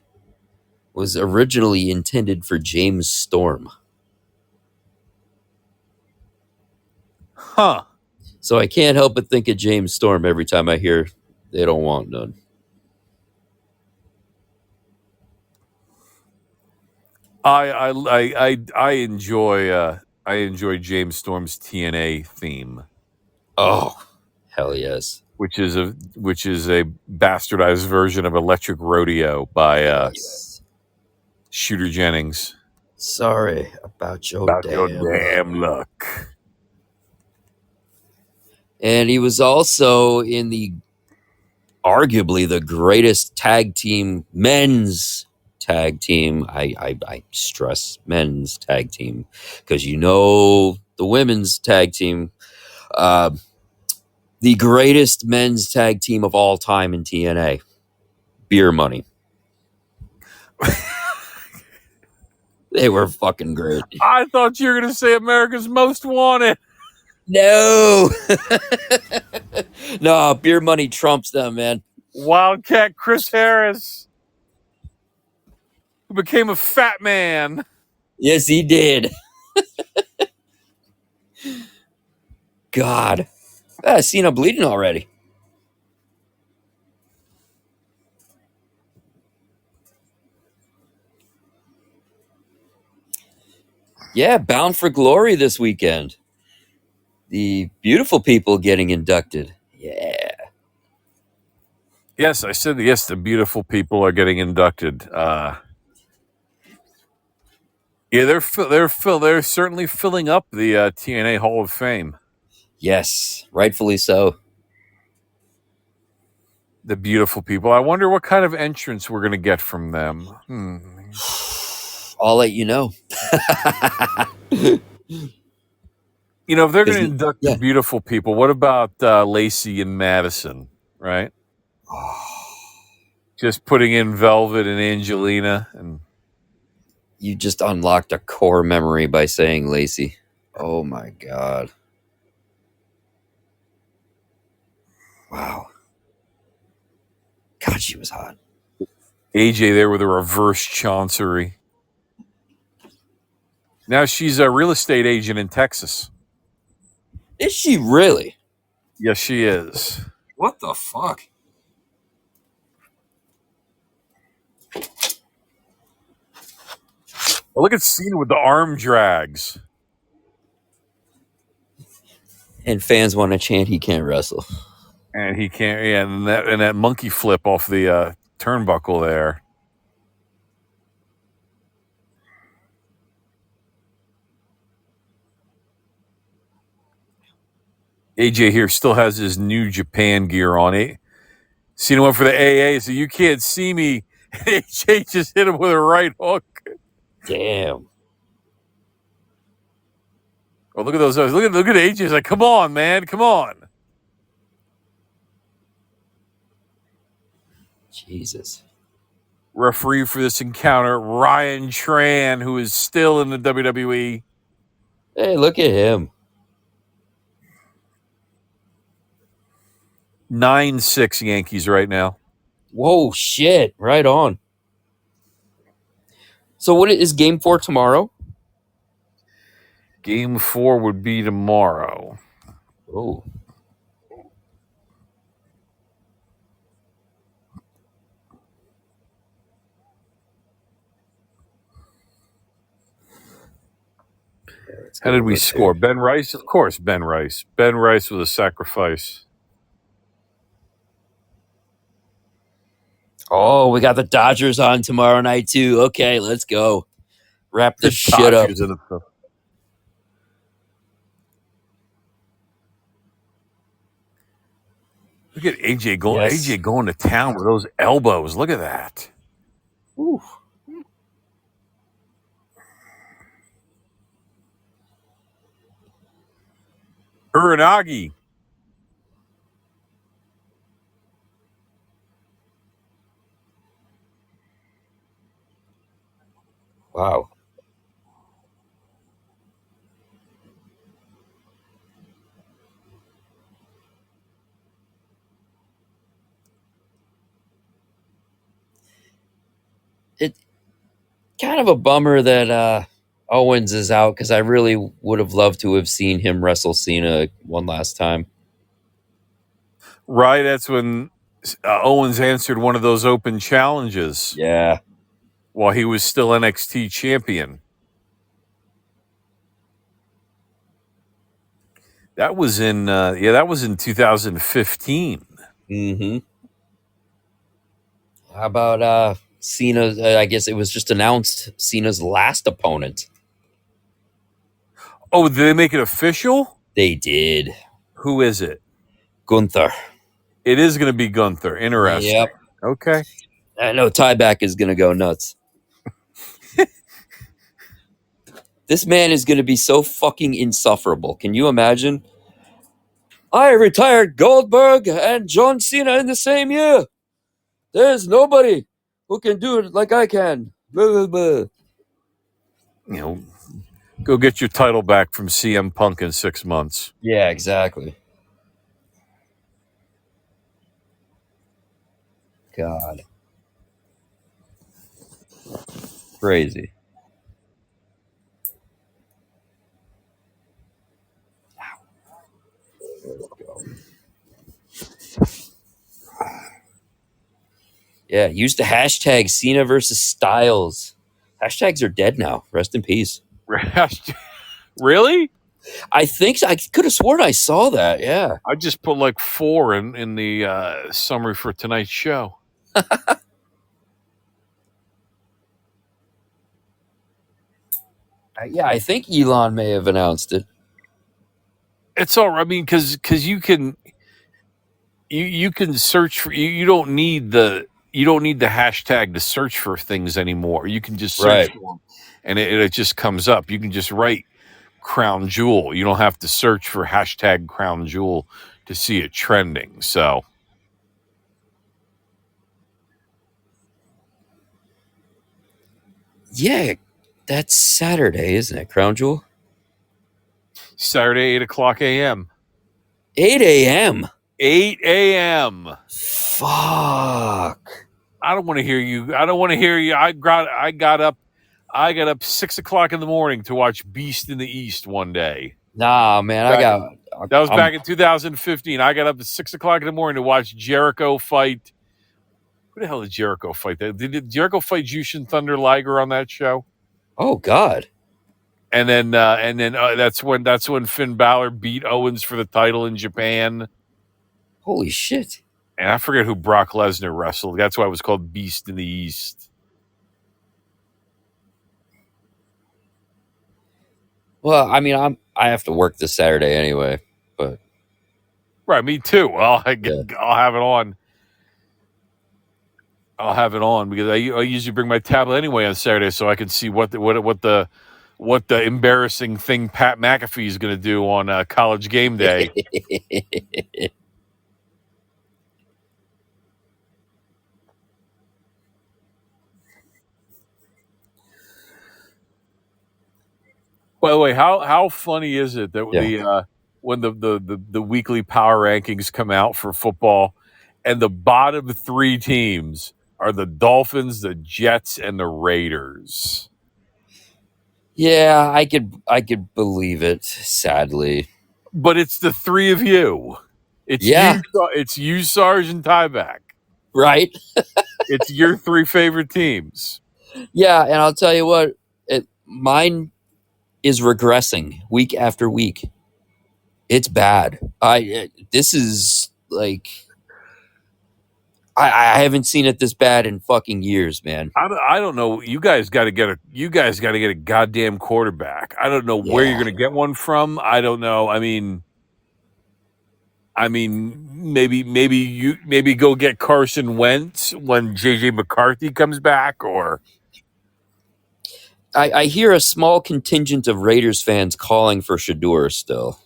was originally intended for James Storm. Huh. So I can't help but think of James Storm every time I hear They Don't Want None. I enjoy James Storm's TNA theme. Oh, hell yes. Which is a bastardized version of Electric Rodeo by Shooter Jennings. Sorry about your damn luck. And he was also in arguably the greatest men's tag team. I stress men's tag team because the women's tag team, the greatest men's tag team of all time in TNA, Beer Money. They were fucking great. I thought you were going to say America's Most Wanted. No. No, Beer Money trumps them, man. Wildcat Chris Harris, who became a fat man. Yes, he did. God. I've seen him bleeding already. Yeah, Bound for Glory this weekend. The beautiful people getting inducted. Yeah. Yes, I said yes. The beautiful people are getting inducted. Yeah, they're certainly filling up the TNA Hall of Fame. Yes, rightfully so. The beautiful people. I wonder what kind of entrance we're going to get from them. I'll let you know. If they're going to induct the beautiful people, what about Lacey and Madison, right? Just putting in Velvet and Angelina. And you just unlocked a core memory by saying Lacey. Oh, my God. Wow. God, she was hot. AJ there with a reverse Chancery. Now she's a real estate agent in Texas. Is she really? Yes, she is. What the fuck? Oh, look at Cena with the arm drags. And fans want to chant he can't wrestle. And he can't. Yeah, and that monkey flip off the turnbuckle there. AJ here still has his New Japan gear on it. Cena went for the AA, so you can't see me. AJ just hit him with a right hook. Damn. Oh, look at those. Look at AJ. He's like, come on, man. Come on. Jesus. Referee for this encounter, Ryan Tran, who is still in the WWE. Hey, look at him. 9-6 Yankees right now. Whoa, shit. Right on. So what is game 4 tomorrow? Game 4 would be tomorrow. Oh. How did we score? Ben Rice? Of course, Ben Rice. Ben Rice with a sacrifice. Oh, we got the Dodgers on tomorrow night, too. Okay, let's go. Wrap this shit up. Look at AJ going. Yes. AJ going to town with those elbows. Look at that. Ooh. Uranagi. Wow. It's kind of a bummer that Owens is out because I really would have loved to have seen him wrestle Cena one last time. Right, that's when Owens answered one of those open challenges. Yeah. While he was still NXT champion. That was in 2015. Mm-hmm. How about Cena? I guess it was just announced Cena's last opponent. Oh, did they make it official? They did. Who is it? Gunther. It is going to be Gunther. Interesting. Yep. Okay. I know Tieback is going to go nuts. This man is going to be so fucking insufferable. Can you imagine? I retired Goldberg and John Cena in the same year. There's nobody who can do it like I can. Blah, blah, blah. You know, go get your title back from CM Punk in 6 months. Yeah, exactly. God. Crazy. Yeah, use the hashtag Cena versus Styles. Hashtags are dead now. Rest in peace. Really? I think so. I could have sworn I saw that. Yeah. I just put like 4 in the summary for tonight's show. Yeah, I think Elon may have announced it. It's all right. I mean, because you can search for you don't need the hashtag to search for things anymore. You can just search for them, and it just comes up. You can just write Crown Jewel. You don't have to search for hashtag Crown Jewel to see it trending. So. Yeah, that's Saturday, isn't it? Crown Jewel? Saturday, 8:00 a.m. 8 a.m. 8 a.m. Fuck. I don't want to hear you. I got up 6:00 in the morning to watch Beast in the East one day. Nah, man, that was back in 2015. I got up at 6:00 in the morning to watch Jericho fight. Who the hell did Jericho fight? Did Jericho fight Jushin Thunder Liger on that show? Oh God. And then that's when Finn Balor beat Owens for the title in Japan. Holy shit. And I forget who Brock Lesnar wrestled. That's why it was called Beast in the East. Well, I mean, I have to work this Saturday anyway, but Right, me too. Well, yeah. I'll have it on. I'll have it on because I usually bring my tablet anyway on Saturday, so I can see what the embarrassing thing Pat McAfee is going to do on College Game Day. By the way, how funny is it that Yeah. when the weekly power rankings come out for football, and the bottom three teams are the Dolphins, the Jets, and the Raiders. Yeah, I could believe it, sadly. But it's the three of you. It's Yeah, you, Sarge, and Tyback. right? It's your three favorite teams. Yeah, and I'll tell you what, mine is regressing week after week. It's bad. This is like I haven't seen it this bad in fucking years, man. I don't know. You guys got to get a goddamn quarterback. I don't know where you're Yeah. going to get one from. I don't know. I mean, maybe go get Carson Wentz when JJ McCarthy comes back, or I hear a small contingent of Raiders fans calling for Shador still.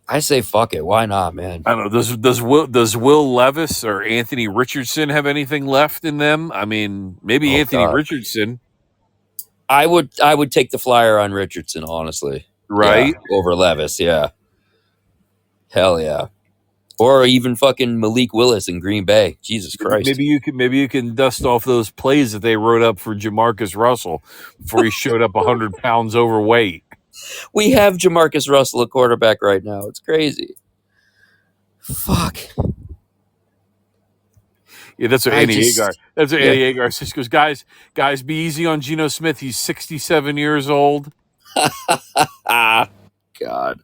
I say fuck it. Why not, man? I don't know. Does Will Levis or Anthony Richardson have anything left in them? I mean, maybe Oh Anthony God. Richardson, I would take the flyer on Richardson, honestly. Yeah, right? over Levis, yeah. Hell yeah. Or even fucking Malik Willis in Green Bay. Jesus Christ. Maybe you can dust off those plays that they wrote up for Jamarcus Russell before he showed up 100 pounds overweight. We have Jamarcus Russell at quarterback right now. It's crazy. Fuck. Yeah, that's what I Andy just Agar. That's what yeah. Andy Agar says. Goes, guys, be easy on Geno Smith. He's 67 years old. Ah, God.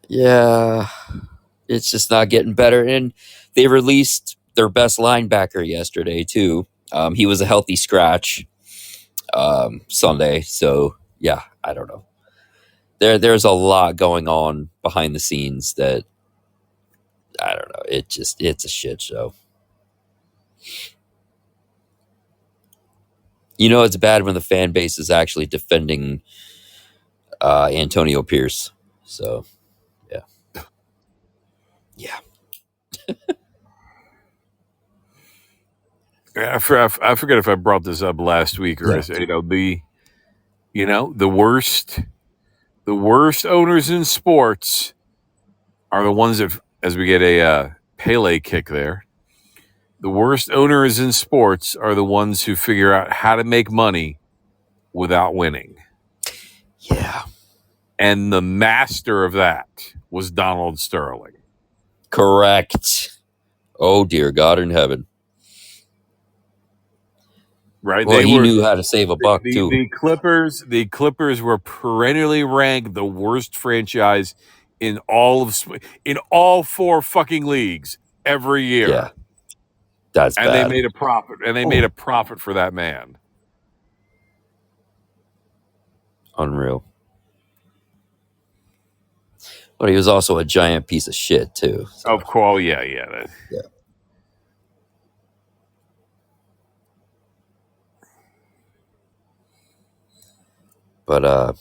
Yeah. It's just not getting better. And they released their best linebacker yesterday too. He was a healthy scratch Sunday. So yeah, I don't know. There's a lot going on behind the scenes that I don't know. It's a shit show. You know, it's bad when the fan base is actually defending Antonio Pierce. So yeah. Yeah. I forget if I brought this up last week or Yeah. I said, the worst owners in sports are the ones that, as we get a Pele kick there, the worst owners in sports are the ones who figure out how to make money without winning. Yeah. And the master of that was Donald Sterling. Correct. Oh dear God in heaven. Right? Well, he knew how to save a buck too. The Clippers were perennially ranked the worst franchise in all four fucking leagues every year. Yeah. That's and bad. they made a profit. And they made a profit for that man. Unreal. But he was also a giant piece of shit too. So. Of course, yeah. Yeah. But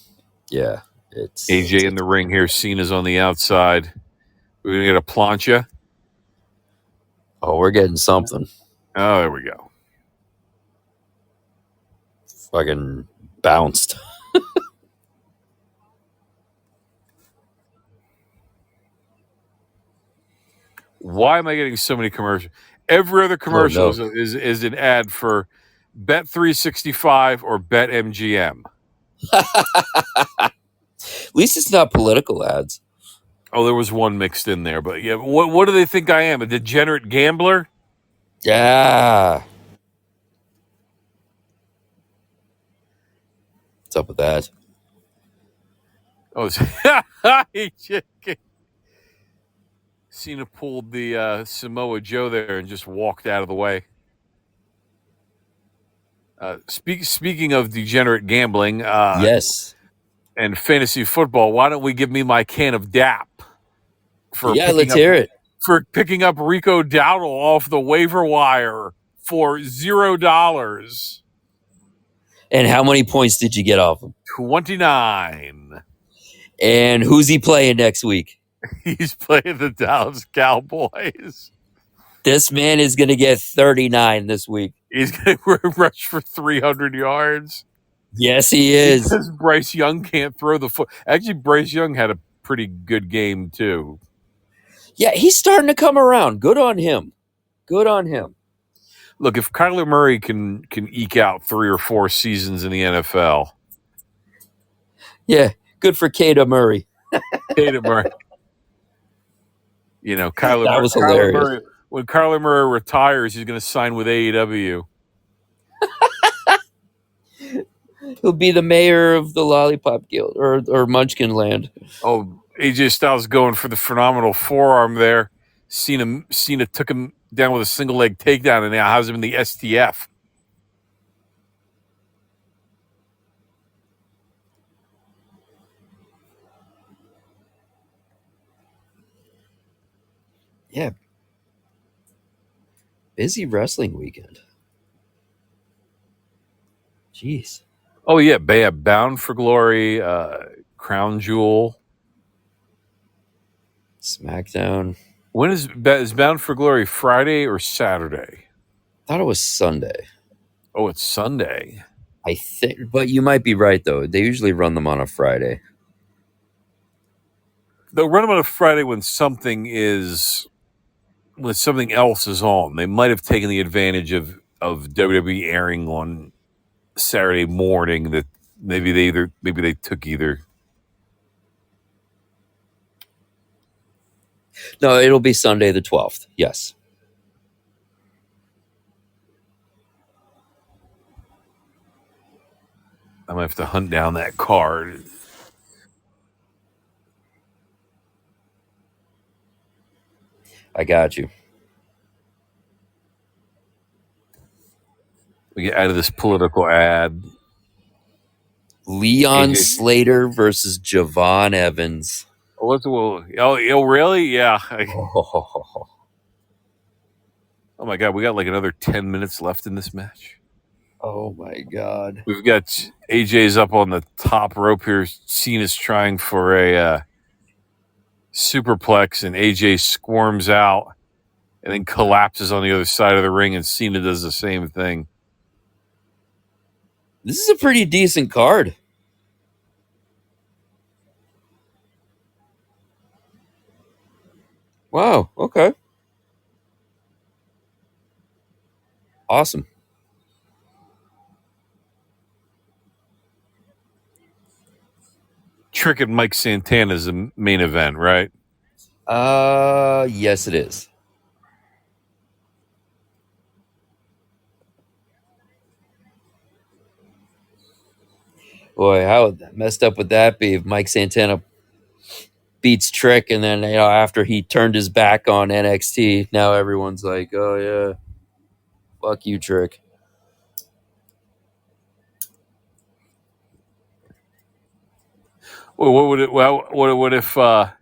yeah, it's AJ in the ring here. Cena's on the outside. We're gonna get a plancha. Oh, we're getting something. Oh, there we go. Fucking bounced. Why am I getting so many commercials? Every other commercial is an ad for Bet365 or BetMGM. At least it's not political ads. Oh, there was one mixed in there, but yeah. What do they think I am? A degenerate gambler? Yeah. What's up with that? Oh, Cena pulled the Samoa Joe there and just walked out of the way. Speaking of degenerate gambling, Yes. and fantasy football, why don't we give me my can of DAP for Yeah, let's hear it. picking up Rico Dowdle off the waiver wire for $0. And how many points did you get off him? 29. And who's he playing next week? He's playing the Dallas Cowboys. This man is going to get 39 this week. He's going to rush for 300 yards. Yes, he is. Because Bryce Young can't throw the foot. Actually, Bryce Young had a pretty good game, too. Yeah, he's starting to come around. Good on him. Good on him. Look, if Kyler Murray can eke out 3 or 4 seasons in the NFL. Yeah, good for Kata Murray. Kata Murray. You know, That was hilarious. When Kyler Murray retires, he's going to sign with AEW. He'll be the mayor of the Lollipop Guild or Munchkin Land. Oh, AJ Styles going for the phenomenal forearm there. Cena took him down with a single leg takedown and now has him in the STF. Yeah. Busy wrestling weekend. Jeez. Oh, yeah. Bound for Glory, Crown Jewel. SmackDown. When is Bound for Glory, Friday or Saturday? I thought it was Sunday. Oh, it's Sunday. I think, but you might be right, though. They usually run them on a Friday. They'll run them on a Friday when something else is on. They might have taken the advantage of WWE airing on Saturday morning that maybe they took either. No, it'll be Sunday the 12th. Yes. I'm gonna have to hunt down that card. I got you. We get out of this political ad. Leon Slater versus Javon Evans. Oh, really? Yeah. Oh my God, we got like another 10 minutes left in this match. Oh my God. We've got AJ's up on the top rope here. Cena's trying for a superplex, and AJ squirms out and then collapses on the other side of the ring, and Cena does the same thing. This is a pretty decent card. Wow. Okay. Awesome. Trick and Mike Santana's the main event, right? Yes, it is. Boy, how messed up would that be if Mike Santana beats Trick, and then after he turned his back on NXT, now everyone's like, "Oh yeah, fuck you, Trick." Well, what if? I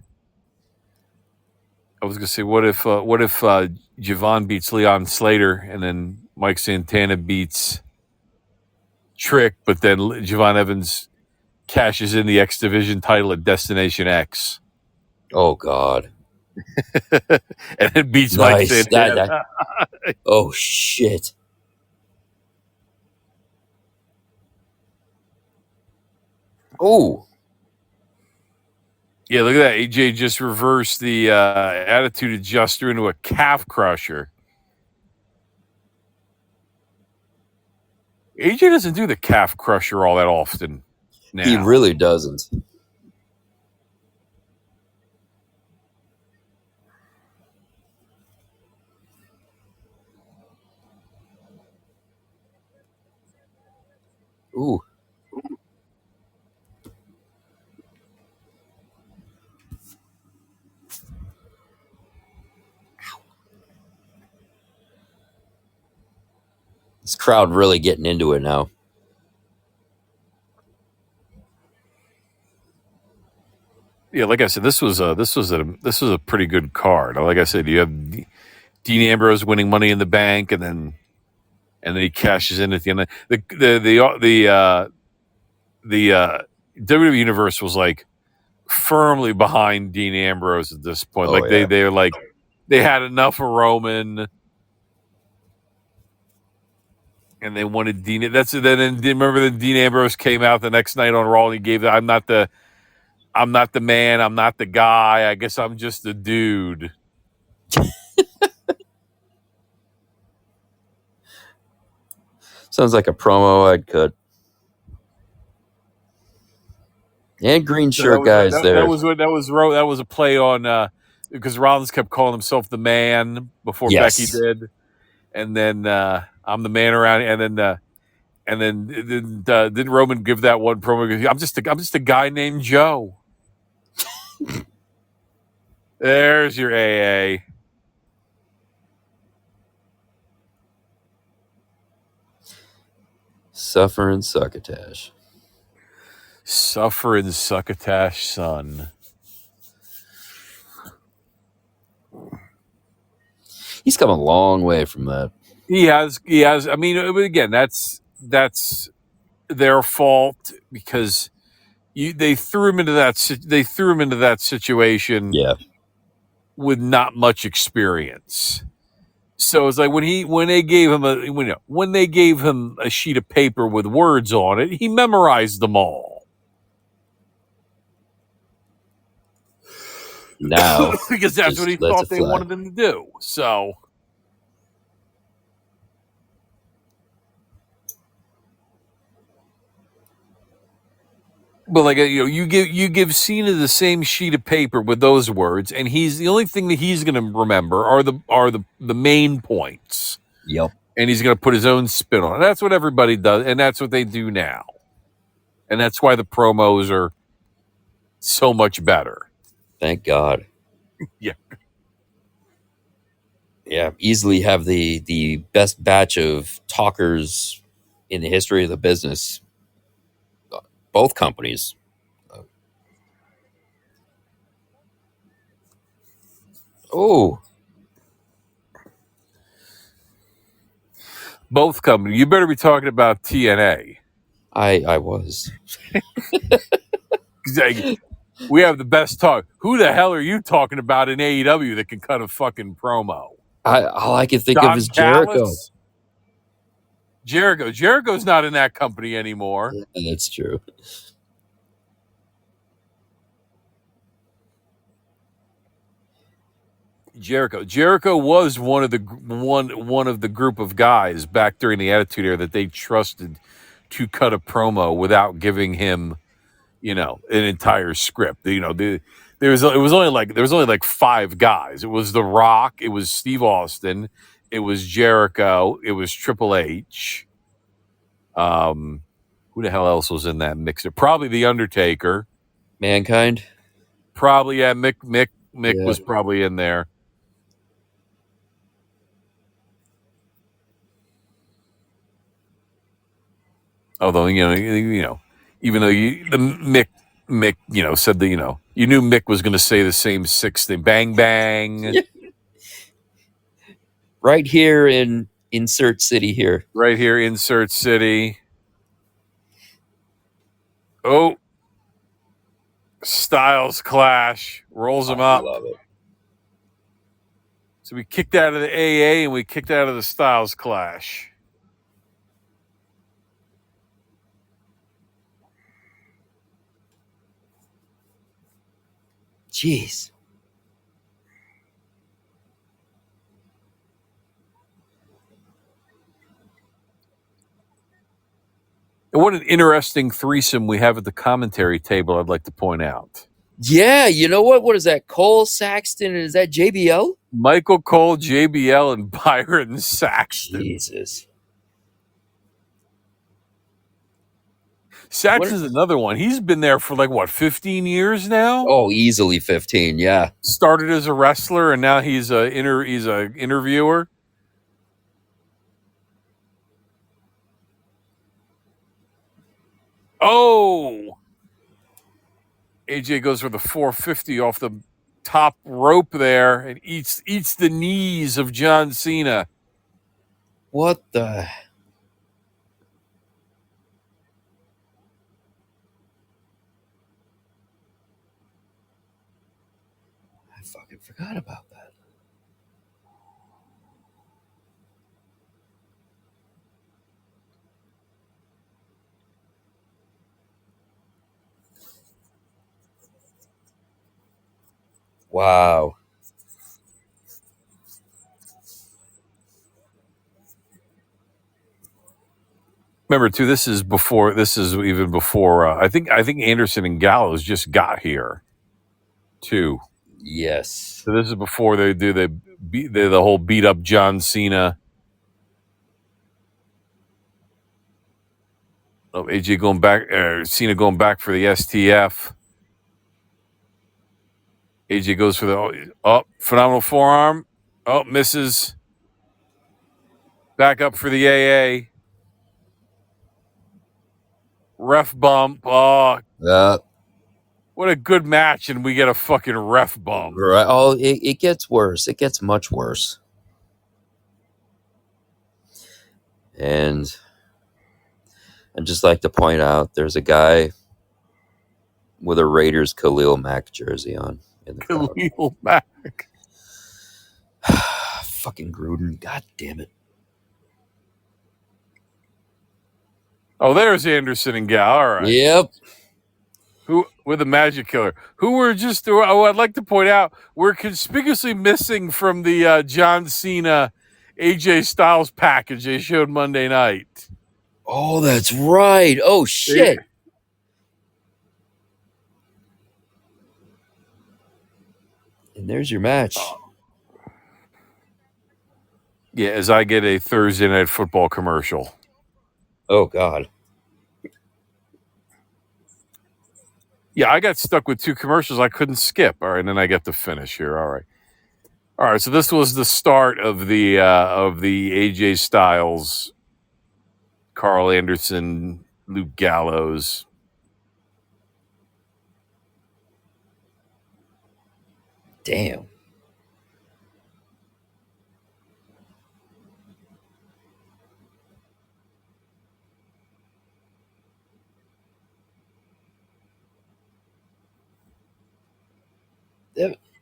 was gonna say, what if Javon beats Leon Slater, and then Mike Santana beats Trick, but then Javon Evans cashes in the X Division title at Destination X. Oh God. And it beats Nice. Mike Santana. Oh shit. Oh. Yeah, look at that. AJ just reversed the attitude adjuster into a calf crusher. AJ doesn't do the calf crusher all that often now. He really doesn't. Ooh. This crowd really getting into it now. Yeah, like I said, this was a pretty good card. Like I said, you have Dean Ambrose winning Money in the Bank, and then he cashes in at the end. The WWE Universe was like firmly behind Dean Ambrose at this point. Oh, Like yeah. they were like they had enough of Roman, and they wanted Dean. That's then. Remember that Dean Ambrose came out the next night on Raw and he gave the I'm not the man, I'm not the guy. I guess I'm just the dude. Sounds like a promo I'd cut. And green shirt guys there. That was a play on because Rollins kept calling himself the man before Yes. Becky did, and then I'm the man around, and then didn't Roman give that one promo? I'm just a guy named Joe. There's your AA. Suffer and succotash. Suffer and succotash, son. He's come a long way from that. He has. I mean, again, that's their fault because they threw him into that situation. Yeah. With not much experience. So it's like when they gave him a sheet of paper with words on it, he memorized them all. Now, because that's what he thought they wanted him to do. So, but like you give Cena the same sheet of paper with those words, and he's the only thing that he's going to remember are the main points. Yep. And he's going to put his own spin on it. That's what everybody does, and that's what they do now. And that's why the promos are so much better. Thank God. Yeah. Yeah, easily have the best batch of talkers in the history of the business. Both companies. Oh. Both companies. You better be talking about TNA. I was. We have the best talk. Who the hell are you talking about in AEW that can cut a fucking promo? All I can think of is Jericho. Jericho's not in that company anymore. Yeah, that's true. Jericho was one of the group of guys back during the Attitude Era that they trusted to cut a promo without giving him, an entire script. There was only like 5 guys. It was The Rock, it was Steve Austin, it was Jericho, it was Triple H. Who the hell else was in that mixer? Probably The Undertaker. Mankind. Probably, yeah. Mick was probably in there. Although even though Mick said that you knew Mick was going to say the same 6 thing, bang bang. Yeah. Right here in Insert City here. Right here, Insert City. Oh, Styles Clash rolls him up. I love it. So we kicked out of the AA and we kicked out of the Styles Clash. Jeez. And what an interesting threesome we have at the commentary table, I'd like to point out. Yeah, you know what? What is that? Cole, Saxton, and is that JBL? Michael Cole, JBL, and Byron Saxton. Jesus. Saxon's another one. He's been there for like what, 15 years now? Oh, easily 15. Yeah. Started as a wrestler and now he's a interviewer. Oh, AJ goes for the 450 off the top rope there and eats the knees of John Cena. What the? I fucking forgot about that. Wow. Remember too, this is even before I think Anderson and Gallows just got here too. Yes. So this is before they do the whole beat up John Cena. Oh, AJ going back, Cena going back for the STF. AJ goes for the phenomenal forearm. Oh, misses. Back up for the AA. Ref bump. Oh, what a good match, and we get a fucking ref bump. Right. Oh, it gets worse. It gets much worse. And I'd just like to point out there's a guy with a Raiders Khalil Mack jersey on in the crowd. Khalil Mack. Fucking Gruden. God damn it. Oh, there's Anderson and Gal. All right. Yep. Who with the Magic Killer? Who were just? Oh, I'd like to point out we're conspicuously missing from the John Cena, AJ Styles package they showed Monday night. Oh, that's right. Oh shit. And there's your match. Yeah, as I get a Thursday Night Football commercial. Oh God. Yeah, I got stuck with two commercials I couldn't skip. All right, and then I get to finish here. All right. So this was the start of the AJ Styles, Carl Anderson, Luke Gallows. Damn.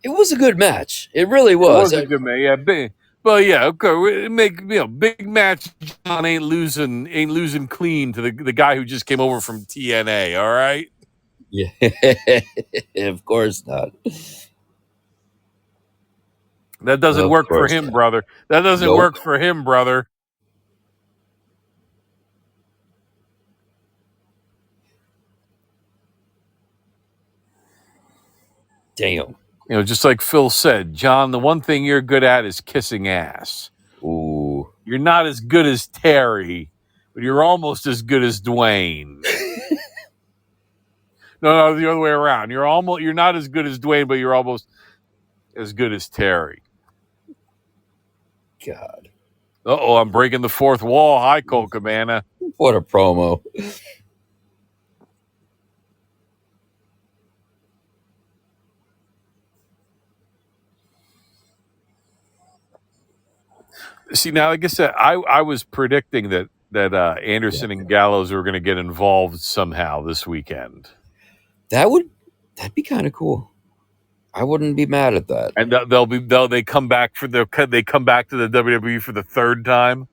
It was a good match. It really was. It was a good match. Yeah, big. Well, yeah, okay. Big match. John ain't losing clean to the guy who just came over from TNA. All right. Yeah, of course not. That doesn't work for him, brother. That doesn't work for him, brother. Damn. You know, just like Phil said, John, the one thing you're good at is kissing ass. Ooh. You're not as good as Terry, but you're almost as good as Dwayne. No, the other way around. You're not as good as Dwayne, but you're almost as good as Terry. God. Uh-oh, I'm breaking the fourth wall. Hi, Colt Cabana. What a promo. See, now, like I said, I was predicting that Anderson and Gallows were going to get involved somehow this weekend. That'd be kind of cool. I wouldn't be mad at that. And they come back to the WWE for the third time.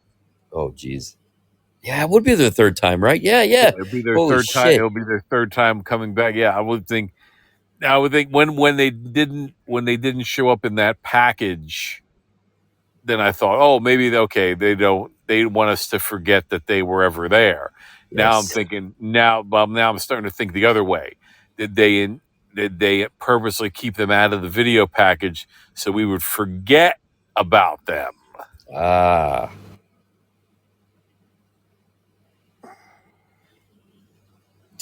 Oh, geez. Yeah, it would be their third time, right? Yeah. It'll be their third time. It'll be their third time coming back. Yeah, I would think when they didn't show up in that package, then I thought, oh, maybe they want us to forget that they were ever there. Yes. Now I'm thinking now I'm starting to think the other way. Did they purposely keep them out of the video package so we would forget about them? Ah.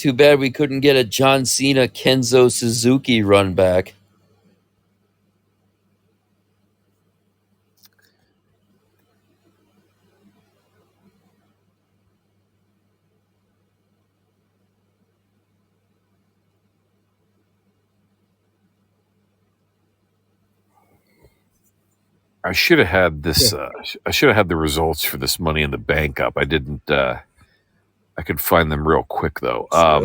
Too bad we couldn't get a John Cena Kenzo Suzuki run back. I should have had this. I should have had the results for this Money in the Bank up. I didn't. I could find them real quick though. Sure.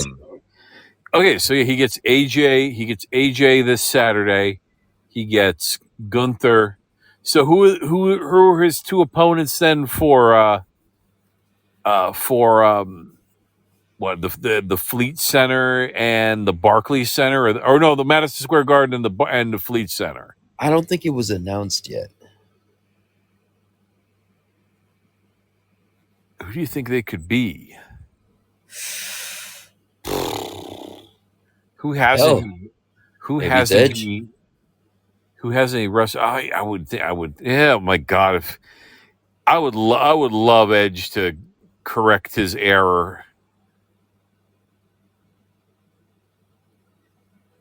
Okay, so he gets AJ. He gets AJ this Saturday. He gets Gunther. So who are his two opponents then for what the Fleet Center and the Barclays Center or no, the Madison Square Garden and the Fleet Center? I don't think it was announced yet. Who do you think they could be? Who hasn't? Who maybe hasn't? Edge? Who has any Russ? I would think. I would. Yeah. My God. If I would love Edge to correct his error.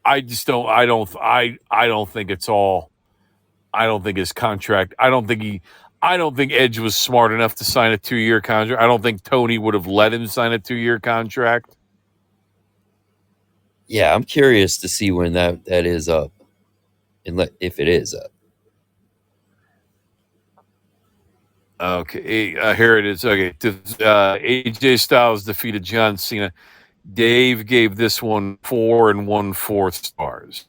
I just don't. I don't think it's all. I don't think his contract. I don't think Edge was smart enough to sign a 2-year contract. I don't think Tony would have let him sign a 2-year contract. Yeah, I'm curious to see when that is up, and if it is up. Okay, here it is. Okay, AJ Styles defeated John Cena. Dave gave this one 4 1/4 stars.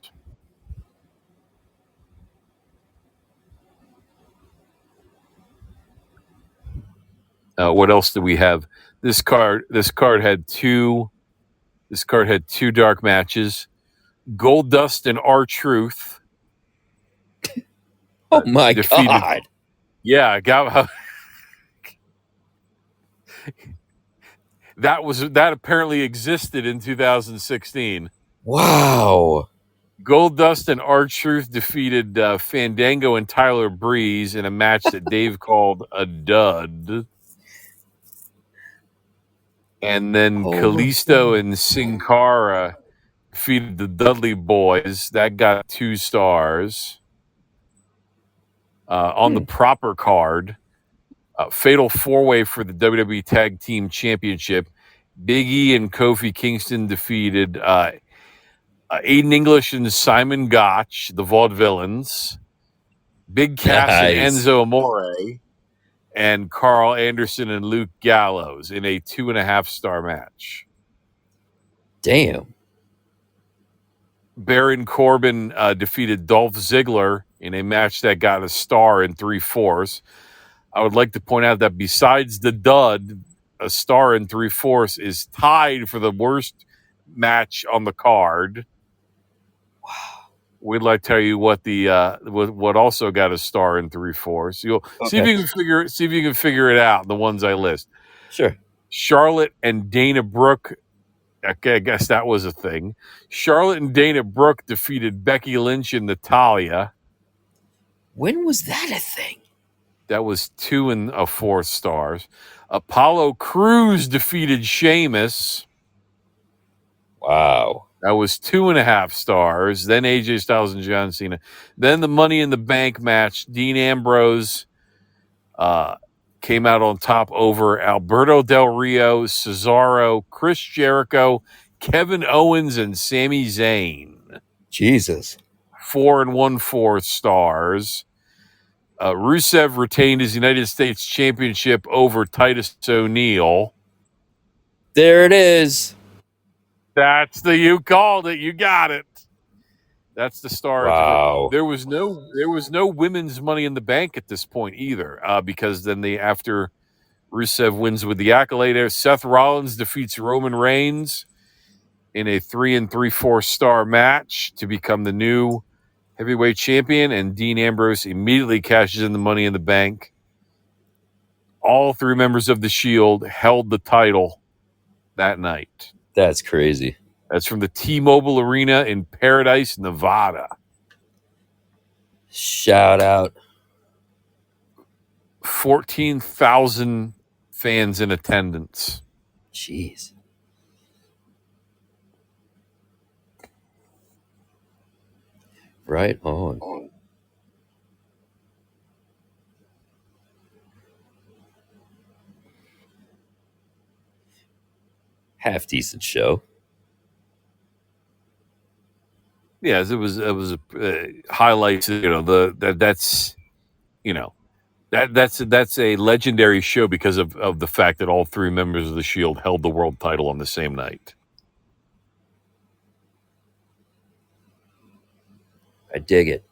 What else do we have? This card had two dark matches. Goldust and R-Truth. Oh my God! Yeah, that apparently existed in 2016. Wow. Goldust and R-Truth defeated Fandango and Tyler Breeze in a match that Dave called a dud. And then Kalisto and Sin Cara defeated the Dudley Boys. That got 2 stars. On the proper card, Fatal 4-Way for the WWE Tag Team Championship. Big E and Kofi Kingston defeated Aiden English and Simon Gotch, the Vaudevillains. Big Cass and Enzo Amore. And Carl Anderson and Luke Gallows in a 2.5-star match. Damn. Baron Corbin defeated Dolph Ziggler in a match that got a star and 3/4. I would like to point out that besides the dud, a star and 3/4 is tied for the worst match on the card. Wow. We'd like to tell you what the what also got a star and 3/4. You'll see if you can figure it out. The ones I list. Sure. Charlotte and Dana Brooke. Okay, I guess that was a thing. Charlotte and Dana Brooke defeated Becky Lynch and Natalya. When was that a thing? That was 2 1/4 stars. Apollo Crews defeated Sheamus. Wow. That was 2.5 stars. Then AJ Styles and John Cena. Then the Money in the Bank match. Dean Ambrose came out on top over Alberto Del Rio, Cesaro, Chris Jericho, Kevin Owens, and Sami Zayn. Jesus. 4 1/4 stars. Rusev retained his United States Championship over Titus O'Neil. There it is. You called it. You got it. That's the star. Wow. There was no women's Money in the Bank at this point either, because then after Rusev wins with the accolade, Seth Rollins defeats Roman Reigns in a 3 3/4 star match to become the new heavyweight champion, and Dean Ambrose immediately cashes in the Money in the Bank. All 3 members of the Shield held the title that night. That's crazy. That's from the T-Mobile Arena in Paradise, Nevada. Shout out. 14,000 fans in attendance. Jeez. Right on. Half decent show. Yes, it was highlights. That's that's a legendary show because of the fact that all three members of the Shield held the world title on the same night. I dig it.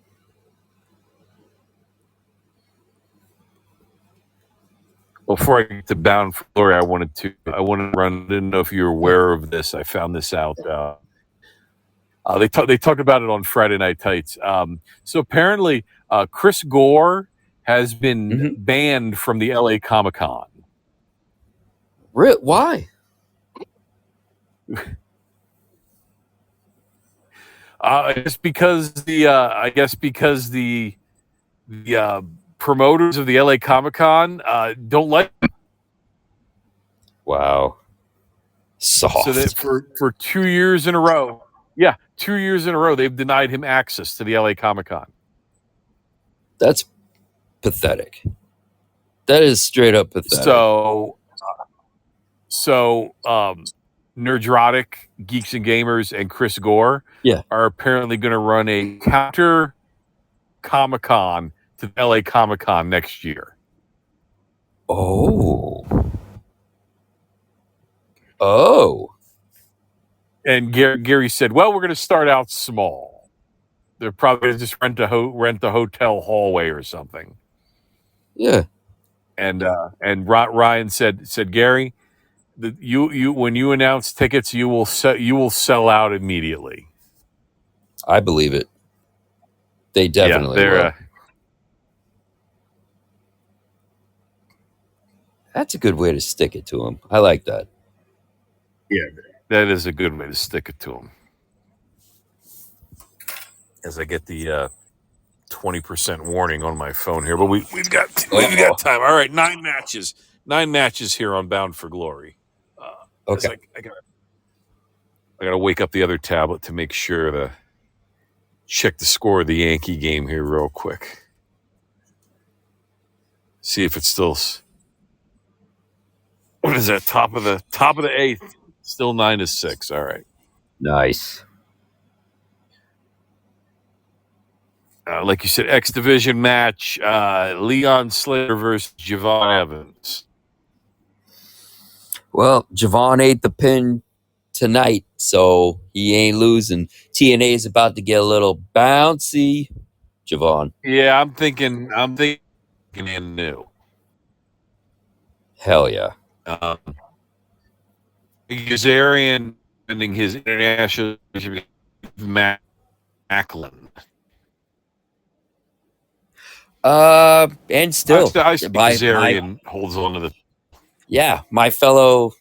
Before I get to Bound for Glory, I wanted to run. Didn't know if you were aware of this. I found this out. They talked about it on Friday Night Tights. So apparently, Chris Gore has been banned from the LA Comic-Con. Why? I guess because the promoters of the LA Comic-Con don't like him. Wow. Soft. So that for 2 years in a row, 2 years in a row, they've denied him access to the LA Comic-Con. That's pathetic. That is straight up pathetic. So Nerdrotic, Geeks and Gamers, and Chris Gore are apparently going to run a counter Comic-Con to the LA Comic-Con next year. Oh. And Gary said, "Well, we're going to start out small. They're probably going to just rent the hotel hallway or something." Yeah. And Ryan said, "Gary, you when you announce tickets, you will sell out immediately." I believe it. They definitely will. That's a good way to stick it to them. I like that. Yeah, that is a good way to stick it to them. As I get the 20% warning on my phone here, but we've got time. All right, 9 matches here on Bound for Glory. Okay. I gotta wake up the other tablet to make sure to check the score of the Yankee game here real quick. See if it's still. What is that? Top of the 8th. Still 9-6. All right. Nice. Like you said, X Division match. Leon Slater versus Javon Evans. Well, Javon ate the pin tonight, so he ain't losing. TNA is about to get a little bouncy. Javon. Yeah, I'm thinking in new. Hell yeah. Kazarian ending his international Macklin. And still, I see Kazarian holds on to the. Yeah, my fellow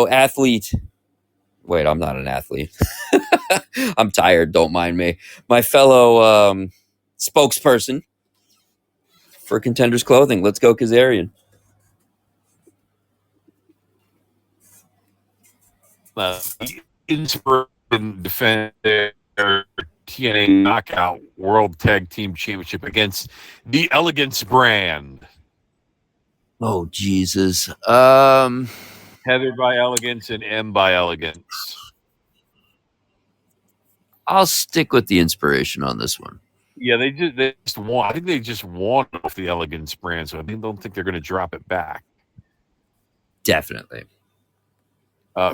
athlete. Wait, I'm not an athlete. I'm tired. Don't mind me. My fellow spokesperson for Contenders Clothing. Let's go, Kazarian. Inspiration defend their TNA Knockout World Tag Team Championship against the Elegance brand. Oh, Jesus. Heather by Elegance and M by Elegance. I'll stick with the inspiration on this one. Yeah, they just won. I think they just won off the Elegance brand, so I don't think they're going to drop it back. Definitely.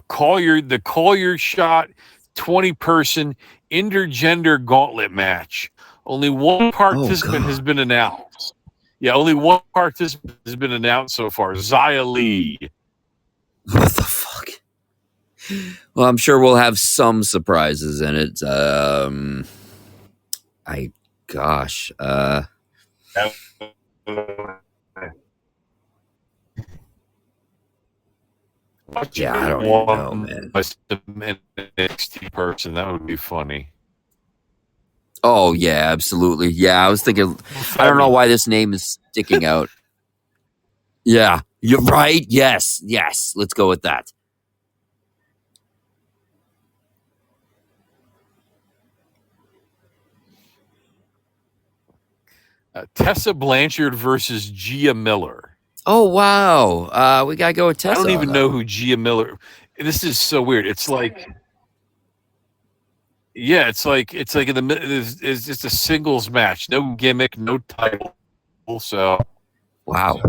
Call your shot 20-person intergender gauntlet match. Only one participant has been announced. Yeah, only one participant has been announced so far. Xia Li. What the fuck? Well, I'm sure we'll have some surprises in it. Yeah, I don't even know, man. NXT person, that would be funny. Oh, yeah, absolutely. Yeah, I was thinking, I don't know why this name is sticking out. Yeah, you're right. Yes. Let's go with that. Tessa Blanchard versus Gia Miller. Oh wow, we gotta go with Tessa. I don't even know who Gia Miller. This is so weird. It's like, yeah, it's like in the middle. It's just a singles match, no gimmick, no title. So wow,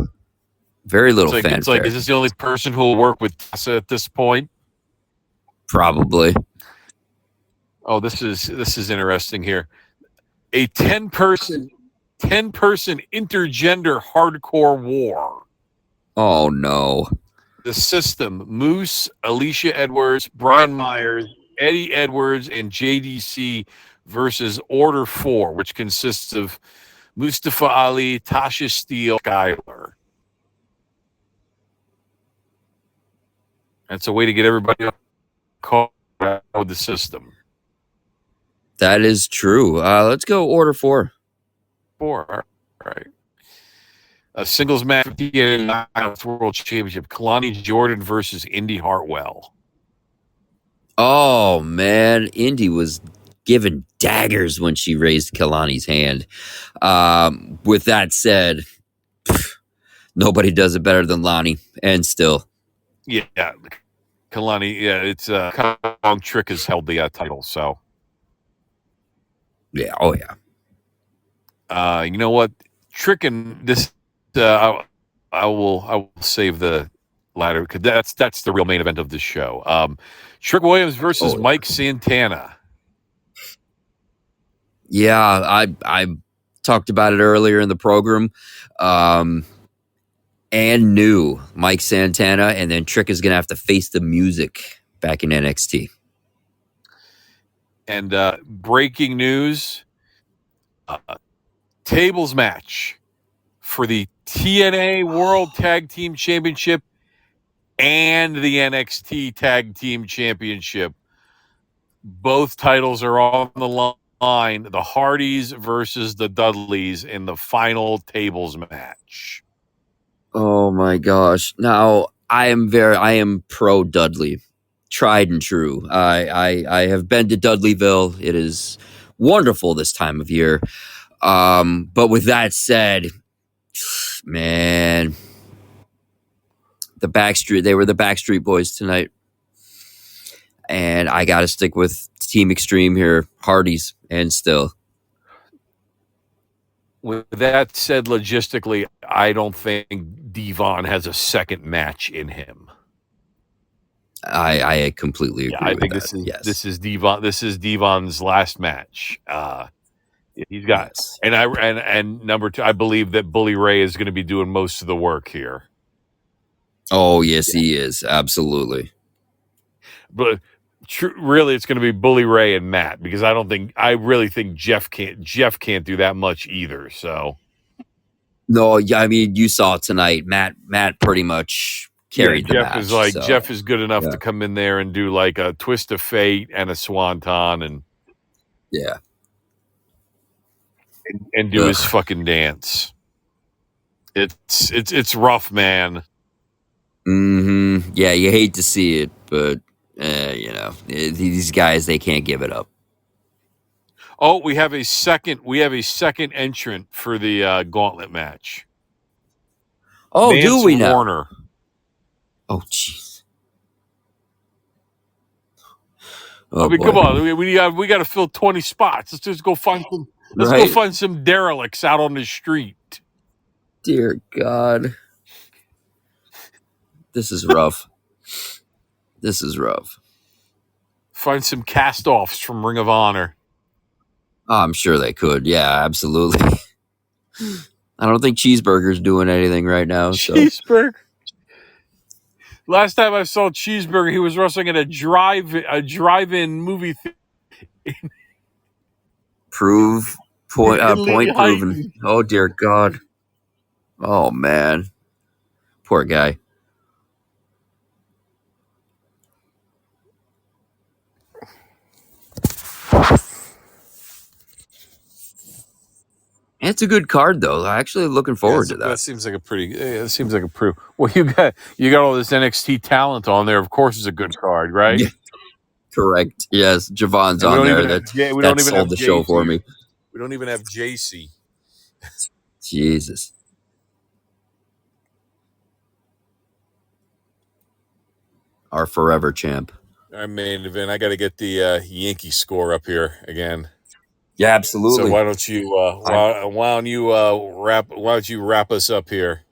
very little fanfare. It's like, is this the only person who will work with Tessa at this point? Probably. Oh, this is interesting here. A 10-person intergender hardcore war. Oh no. The System, Moose, Alicia Edwards, Brian Myers, Eddie Edwards, and JDC versus Order 4, which consists of Mustafa Ali, Tasha Steele, Skyler. That's a way to get everybody caught with the System. That is true. Let's go Order 4. 4, all right. A singles match, 58 World Championship, Kalani Jordan versus Indy Hartwell. Oh man, Indy was given daggers when she raised Kalani's hand. With that said, nobody does it better than Lonnie, and still. Yeah, Kalani. Yeah, it's how long Trick has held the title. So yeah, oh yeah. You know what, Trick and this. I will save the latter because that's the real main event of this show. Trick Williams versus Mike Santana. Yeah, I talked about it earlier in the program. And knew Mike Santana, and then Trick is going to have to face the music back in NXT. And breaking news, tables match for the TNA World Tag Team Championship and the NXT Tag Team Championship. Both titles are on the line. The Hardys versus the Dudleys in the final tables match. Oh my gosh. Now I am pro Dudley. Tried and true. I have been to Dudleyville. It is wonderful this time of year. But with that said, man, they were the Backstreet Boys tonight. And I got to stick with Team Extreme here, Hardys, and still. With that said, logistically, I don't think Devon has a second match in him. I completely agree. I think that. this is Devon. This is Devon's last match. He's got, and number 2, I believe that Bully Ray is going to be doing most of the work here. Oh yes, he is, absolutely. But really, it's going to be Bully Ray and Matt, because I really think Jeff can't do that much either. So no, yeah, I mean, you saw tonight, Matt pretty much carried the match. Jeff is good enough to come in there and do like a twist of fate and a swanton and and do his fucking dance. It's rough, man. Mm-hmm. Yeah, you hate to see it, but these guys, they can't give it up. Oh, we have a second entrant for the gauntlet match. Oh, Vance do we now? Warner. Oh, jeez. I mean, come on. We got to fill 20 spots. Let's just go find some. Go find some derelicts out on the street. Dear God, this is rough. This is rough. Find some cast-offs from Ring of Honor. Oh, I'm sure they could. Yeah, absolutely. I don't think Cheeseburger's doing anything right now. Cheeseburger. Last time I saw Cheeseburger, he was wrestling at a drive-in movie theater. Point proven. Oh dear God. Oh man. Poor guy. It's a good card though. I'm actually looking forward to that. That seems like a pretty. Well, you got all this NXT talent on there. Of course, it's a good card, right? Yeah. Correct. Yes, Javon's on there. That sold the show for me. We don't even have JC. Jesus. Our forever champ. Our main event. I got to get the Yankee score up here again. Yeah, So absolutely. why don't you wrap us up here?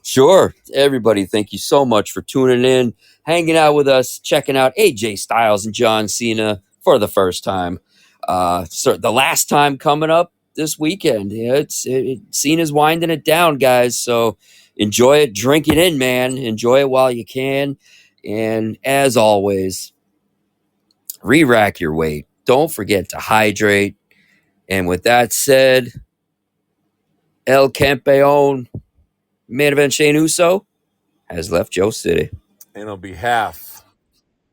Sure. Everybody, thank you so much for tuning in, hanging out with us, checking out AJ Styles and John Cena for the first time. So the last time coming up this weekend. Yeah, Cena's winding it down, guys. So enjoy it, drink it in, man. Enjoy it while you can. And as always, re-rack your weight. Don't forget to hydrate. And with that said, El Campeon, main event Shane Uso, has left Joe City. And on behalf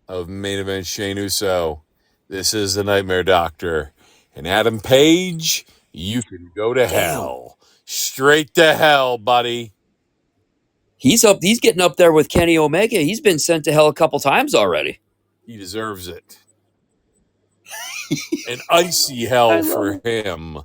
of main event Shane Uso, this is the Nightmare Doctor. And Adam Page, you can go to hell. Straight to hell, buddy. He's getting up there with Kenny Omega. He's been sent to hell a couple times already. He deserves it. An icy hell for him.